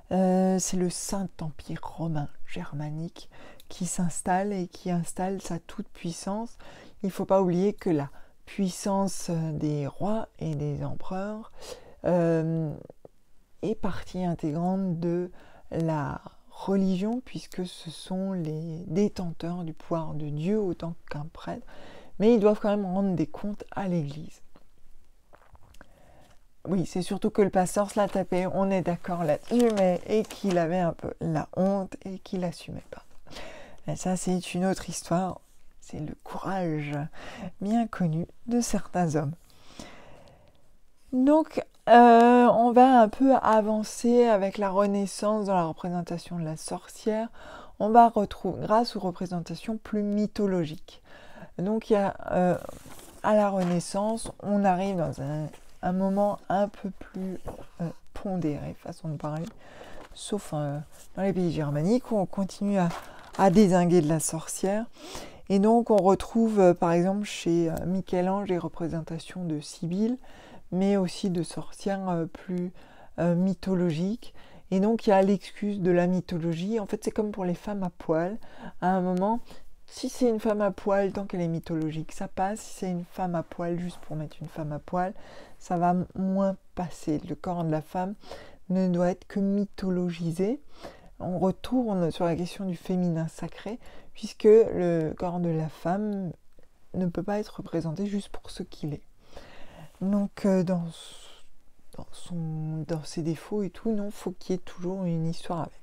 C'est le Saint-Empire romain germanique qui s'installe et qui installe sa toute-puissance. Il ne faut pas oublier que la puissance des rois et des empereurs est partie intégrante de la religion, puisque ce sont les détenteurs du pouvoir de Dieu autant qu'un prêtre, mais ils doivent quand même rendre des comptes à l'Église. Oui, c'est surtout que le pasteur se l'a tapé, on est d'accord là-dessus, et qu'il avait un peu la honte et qu'il n'assumait pas. Et ça, c'est une autre histoire, c'est le courage bien connu de certains hommes. Donc, on va un peu avancer avec la Renaissance dans la représentation de la sorcière. On va retrouver, grâce aux représentations plus mythologiques. Donc, il y a, à la Renaissance, on arrive dans un moment un peu plus pondéré, façon de parler, sauf dans les pays germaniques où on continue à dézinguer de la sorcière. Et donc, on retrouve, par exemple, chez Michel-Ange, les représentations de Sibylle, mais aussi de sorcières plus mythologiques. Et donc, il y a l'excuse de la mythologie. En fait, c'est comme pour les femmes à poil. À un moment, si c'est une femme à poil, tant qu'elle est mythologique, ça passe. Si c'est une femme à poil, juste pour mettre une femme à poil, ça va moins passer. Le corps de la femme ne doit être que mythologisé. On retourne sur la question du féminin sacré, puisque le corps de la femme ne peut pas être représenté juste pour ce qu'il est. Donc, dans ses défauts et tout, non, faut qu'il y ait toujours une histoire avec.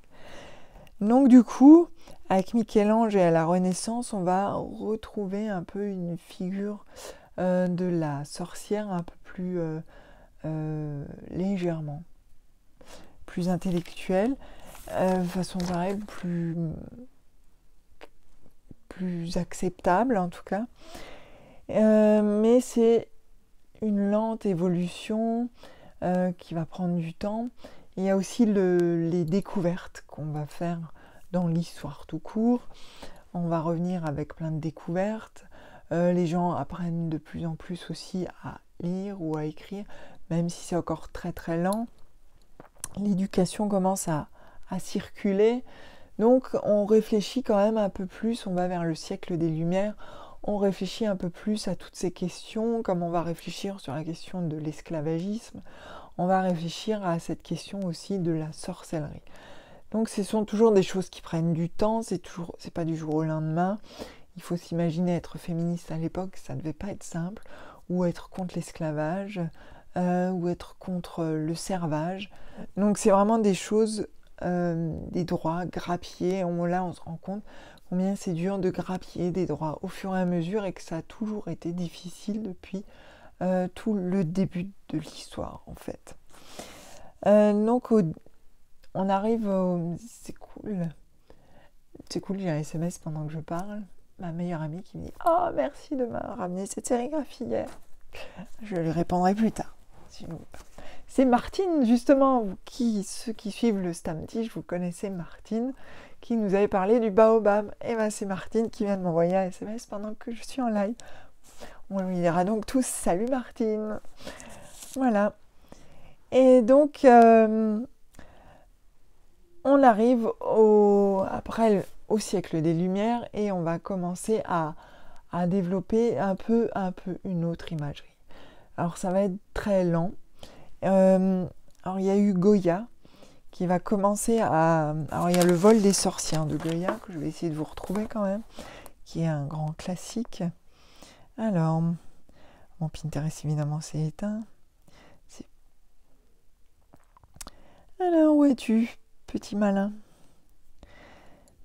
Donc, du coup, avec Michel-Ange et à la Renaissance, on va retrouver un peu une figure de la sorcière un peu plus légèrement, plus intellectuelle, façon pareille, plus acceptable en tout cas. Mais c'est une lente évolution qui va prendre du temps. Il y a aussi les découvertes qu'on va faire dans l'histoire tout court. On va revenir avec plein de découvertes. Les gens apprennent de plus en plus aussi à lire ou à écrire, même si c'est encore très très lent. L'éducation commence à circuler. Donc on réfléchit quand même un peu plus, on va vers le siècle des Lumières, on réfléchit un peu plus à toutes ces questions, comme on va réfléchir sur la question de l'esclavagisme, on va réfléchir à cette question aussi de la sorcellerie. Donc ce sont toujours des choses qui prennent du temps, c'est pas du jour au lendemain. Il faut s'imaginer être féministe à l'époque, ça ne devait pas être simple, ou être contre l'esclavage, ou être contre le servage. Donc c'est vraiment des choses, des droits, grappiller. Là on se rend compte combien c'est dur de grappiller des droits au fur et à mesure et que ça a toujours été difficile depuis tout le début de l'histoire en fait. Donc on arrive au... C'est cool, j'ai un SMS pendant que je parle. Ma meilleure amie qui me dit « Oh, merci de m'avoir ramené cette sérigraphie hier. » Je lui répondrai plus tard. C'est Martine, justement, ceux qui suivent le Stamtiche, vous connaissez Martine, qui nous avait parlé du baobab. Et bien c'est Martine qui vient de m'envoyer un SMS pendant que je suis en live. On lui dira donc tous « Salut Martine !» Voilà. Et donc, on arrive après au siècle des Lumières et on va commencer à développer un peu une autre imagerie. Alors ça va être très lent. Alors il y a eu Goya qui va commencer alors il y a le vol des sorcières de Goya que je vais essayer de vous retrouver quand même, qui est un grand classique. Alors, mon Pinterest évidemment s'est éteint. Alors où es-tu, petit malin?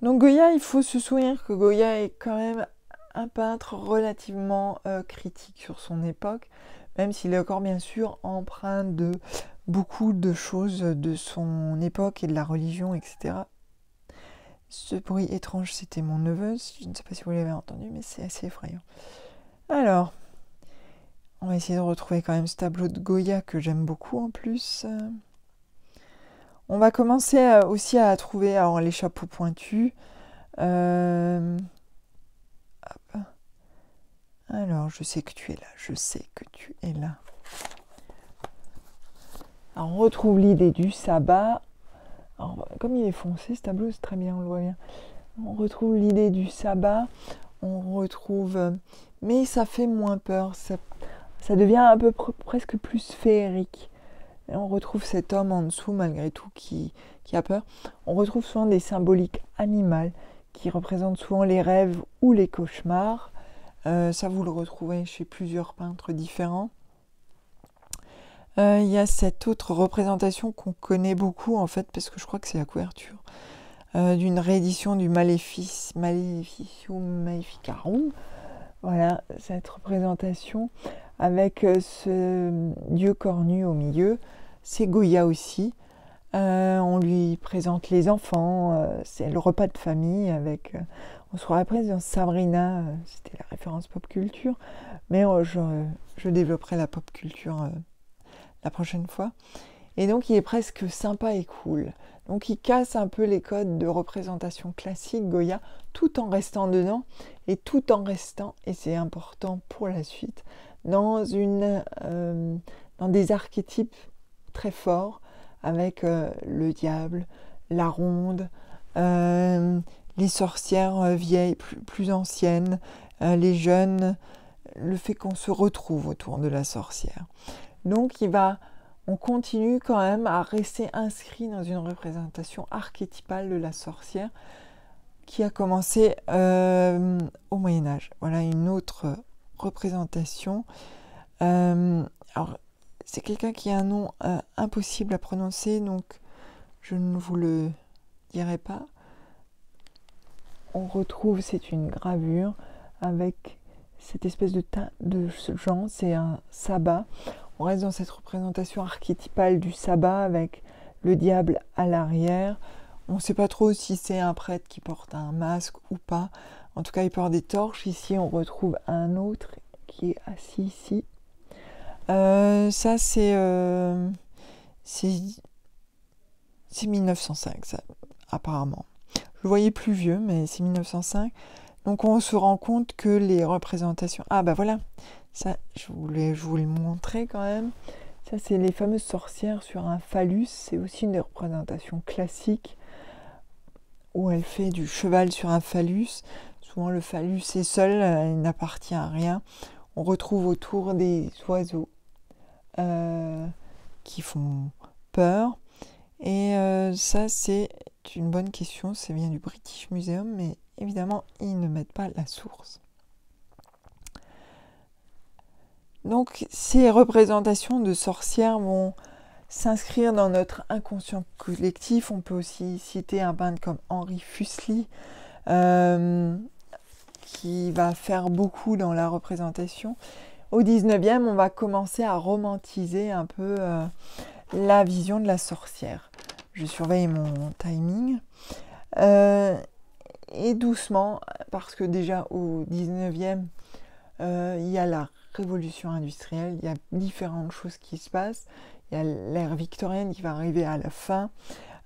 Donc Goya, il faut se souvenir que Goya est quand même un peintre relativement critique sur son époque, même s'il est encore bien sûr empreint de beaucoup de choses de son époque et de la religion, etc. Ce bruit étrange, c'était mon neveu, je ne sais pas si vous l'avez entendu, mais c'est assez effrayant. Alors, on va essayer de retrouver quand même ce tableau de Goya que j'aime beaucoup en plus. On va commencer aussi à trouver alors, les chapeaux pointus. Euh, hop. Alors, je sais que tu es là, je sais que tu es là. Alors, on retrouve l'idée du sabbat. Alors, comme il est foncé, ce tableau, c'est très bien, on le voit bien. On retrouve l'idée du sabbat, on retrouve... mais ça fait moins peur, ça devient un peu presque plus féerique. Et on retrouve cet homme en dessous, malgré tout, qui a peur. On retrouve souvent des symboliques animales, qui représentent souvent les rêves ou les cauchemars. Ça, vous le retrouvez chez plusieurs peintres différents. Il y a cette autre représentation qu'on connaît beaucoup, en fait, parce que je crois que c'est la couverture, d'une réédition du Maleficium Maleficarum. Voilà, cette représentation avec ce dieu cornu au milieu. C'est Goya aussi. On lui présente les enfants, c'est le repas de famille avec... on se rappelle dans Sabrina, c'était la référence pop culture, mais je développerai la pop culture la prochaine fois. Et donc il est presque sympa et cool. Donc il casse un peu les codes de représentation classique Goya, tout en restant dedans, et tout en restant, et c'est important pour la suite, dans des archétypes très forts, avec le diable, la ronde, les sorcières vieilles, plus anciennes, les jeunes, le fait qu'on se retrouve autour de la sorcière. Donc on continue quand même à rester inscrit dans une représentation archétypale de la sorcière qui a commencé au Moyen-Âge. Voilà une autre représentation. Alors, c'est quelqu'un qui a un nom impossible à prononcer, donc je ne vous le dirai pas. On retrouve, c'est une gravure avec cette espèce de genre, c'est un sabbat. On reste dans cette représentation archétypale du sabbat avec le diable à l'arrière. On ne sait pas trop si c'est un prêtre qui porte un masque ou pas. En tout cas, il porte des torches. Ici, on retrouve un autre qui est assis ici. Ça, c'est 1905, ça, apparemment. Je le voyais plus vieux, mais c'est 1905. Donc, on se rend compte que les représentations... Ah, bah voilà, ça, je voulais le montrer quand même. Ça, c'est les fameuses sorcières sur un phallus. C'est aussi une représentation classique où elle fait du cheval sur un phallus. Souvent, le phallus est seul, il n'appartient à rien. On retrouve autour des oiseaux qui font peur. Et ça, c'est une bonne question. Ça vient du British Museum, mais évidemment, ils ne mettent pas la source. Donc, ces représentations de sorcières vont s'inscrire dans notre inconscient collectif. On peut aussi citer un peintre comme Henri Fuseli, qui va faire beaucoup dans la représentation. Au 19e, on va commencer à romantiser un peu la vision de la sorcière. Je surveille mon timing. Et doucement, parce que déjà au 19e, il y a la révolution industrielle, il y a différentes choses qui se passent. Il y a l'ère victorienne qui va arriver à la fin.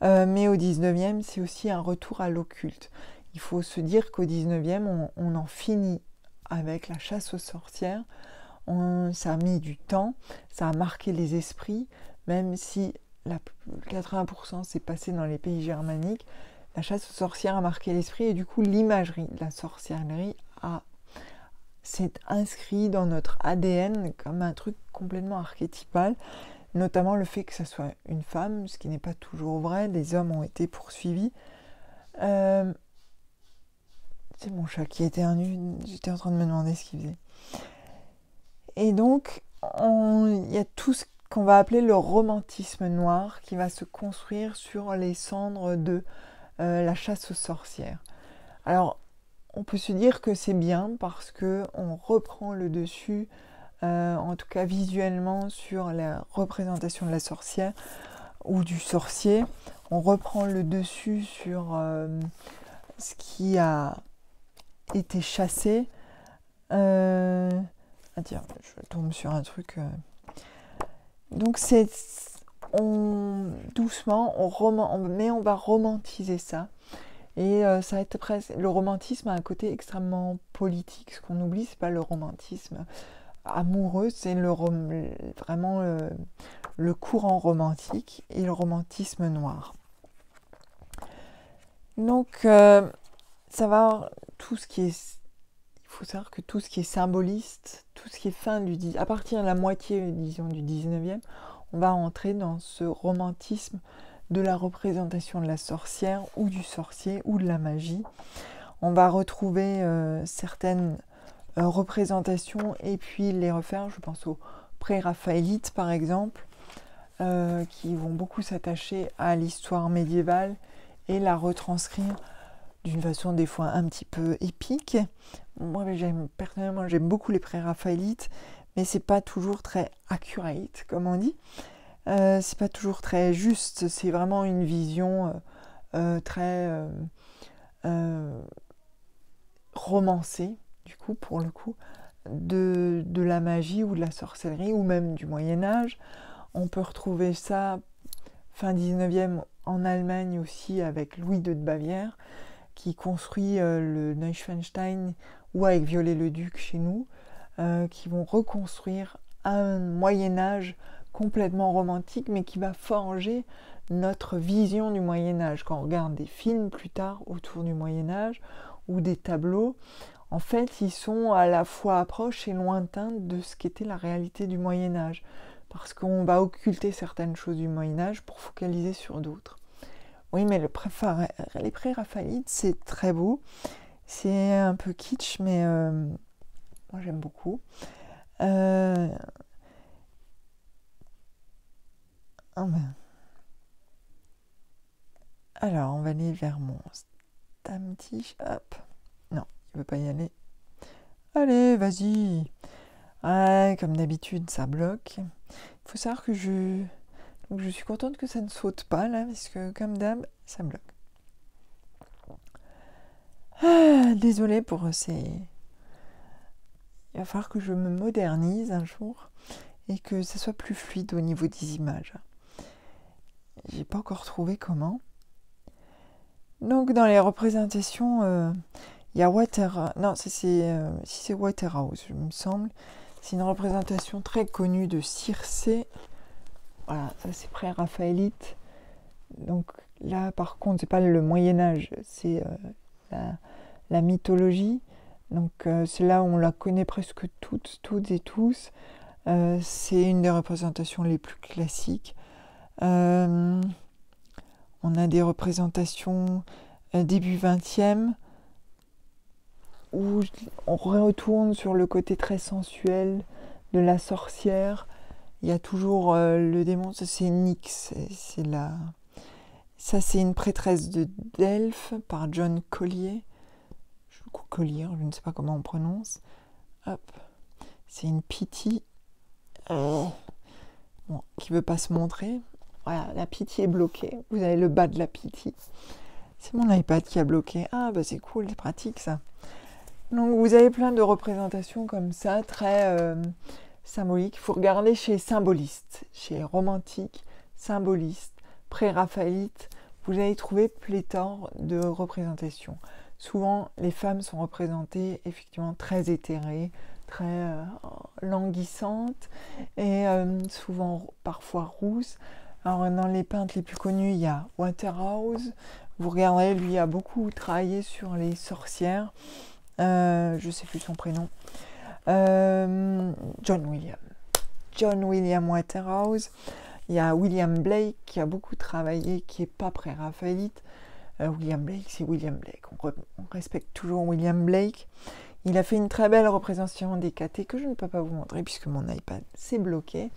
Mais au 19e, c'est aussi un retour à l'occulte. Il faut se dire qu'au 19e, on en finit avec la chasse aux sorcières. Ça a mis du temps, ça a marqué les esprits, même si 80% s'est passé dans les pays germaniques. La chasse aux sorcières a marqué l'esprit et du coup l'imagerie de la sorcellerie s'est inscrit dans notre ADN comme un truc complètement archétypal, notamment le fait que ça soit une femme, ce qui n'est pas toujours vrai. Les hommes ont été poursuivis. C'est mon chat qui éternue, j'étais en train de me demander ce qu'il faisait. Et donc, il y a tout ce qu'on va appeler le romantisme noir qui va se construire sur les cendres de la chasse aux sorcières. Alors, on peut se dire que c'est bien parce qu'on reprend le dessus, en tout cas visuellement, sur la représentation de la sorcière ou du sorcier. On reprend le dessus sur ce qui a été chassé. Ah tiens, je tombe sur un truc. Donc doucement, on va romantiser ça. Et ça va être presque... Le romantisme a un côté extrêmement politique. Ce qu'on oublie, c'est pas le romantisme amoureux, c'est vraiment le courant romantique et le romantisme noir. Donc, ça va tout ce qui est... Il faut savoir que tout ce qui est symboliste, tout ce qui est à partir de la moitié, disons, du 19e, on va entrer dans ce romantisme de la représentation de la sorcière ou du sorcier ou de la magie. On va retrouver certaines représentations et puis les refaire, je pense aux pré-raphaélites par exemple, qui vont beaucoup s'attacher à l'histoire médiévale et la retranscrire d'une façon des fois un petit peu épique. Moi, personnellement, j'aime beaucoup les pré-raphaélites, mais c'est pas toujours très accurate, comme on dit. C'est pas toujours très juste. C'est vraiment une vision très romancée, du coup, pour le coup, de la magie ou de la sorcellerie, ou même du Moyen-Âge. On peut retrouver ça fin 19e en Allemagne aussi, avec Louis II de Bavière, qui construit le Neuschwanstein, ou avec Viollet-le-Duc chez nous, qui vont reconstruire un Moyen-Âge complètement romantique, mais qui va forger notre vision du Moyen-Âge. Quand on regarde des films plus tard autour du Moyen-Âge, ou des tableaux, en fait, ils sont à la fois proches et lointains de ce qu'était la réalité du Moyen-Âge, parce qu'on va occulter certaines choses du Moyen-Âge pour focaliser sur d'autres. Oui, mais les pré-raphaélites, c'est très beau. C'est un peu kitsch, mais moi j'aime beaucoup. Oh ben. Alors, on va aller vers mon Stammtisch. Hop. Non, il ne veut pas y aller. Allez, vas-y. Ouais, comme d'habitude, ça bloque. Il faut savoir que Donc, je suis contente que ça ne saute pas, là, parce que, comme d'hab, ça bloque. Désolée pour ces... Il va falloir que je me modernise un jour et que ça soit plus fluide au niveau des images. J'ai pas encore trouvé comment. Donc dans les représentations, il y a Non, si c'est Waterhouse, je me semble. C'est une représentation très connue de Circé. Voilà, ça c'est pré-raphaélite. Donc là, par contre, c'est pas le Moyen-Âge, c'est la mythologie. Donc c'est là où on la connaît presque toutes et tous. C'est une des représentations les plus classiques. On a des représentations début 20e où on retourne sur le côté très sensuel de la sorcière. Il y a toujours le démon, ça c'est Nyx, ça c'est une prêtresse de Delphes par John Collier. Collier, je ne sais pas comment on prononce. Hop, c'est une Pythie qui veut pas se montrer. Voilà, la Pythie est bloquée. Vous avez le bas de la Pythie. C'est mon iPad qui a bloqué. Ah bah c'est cool, c'est pratique ça. Donc vous avez plein de représentations comme ça, très symboliques. Il faut regarder chez symbolistes, chez romantiques, symbolistes, pré-raphaélites. Vous allez trouver pléthore de représentations. Souvent, les femmes sont représentées effectivement très éthérées, très languissantes et souvent parfois rousses. Alors, dans les peintres les plus connus, il y a Waterhouse. Vous regarderez, lui a beaucoup travaillé sur les sorcières. Je ne sais plus son prénom. John William Waterhouse. Il y a William Blake qui a beaucoup travaillé, qui n'est pas pré-raphaélite. William Blake, c'est William Blake. On respecte toujours William Blake. Il a fait une très belle représentation d'Hécatée que je ne peux pas vous montrer puisque mon iPad s'est bloqué.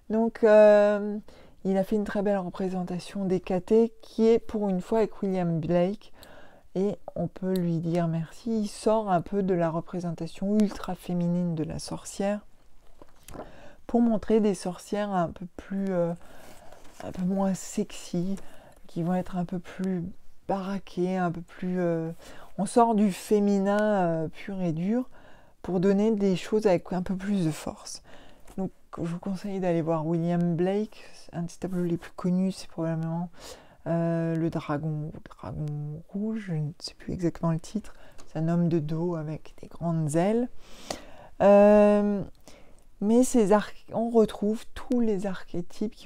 Donc, il a fait une très belle représentation d'Hécatée qui est pour une fois avec William Blake. Et on peut lui dire merci. Il sort un peu de la représentation ultra féminine de la sorcière pour montrer des sorcières un peu moins sexy, qui vont être un peu plus baraquées, un peu plus... on sort du féminin pur et dur pour donner des choses avec un peu plus de force. Donc je vous conseille d'aller voir William Blake. Un des tableaux les plus connus, c'est probablement le dragon rouge, je ne sais plus exactement le titre, c'est un homme de dos avec des grandes ailes. Mais on retrouve tous les archétypes qui ont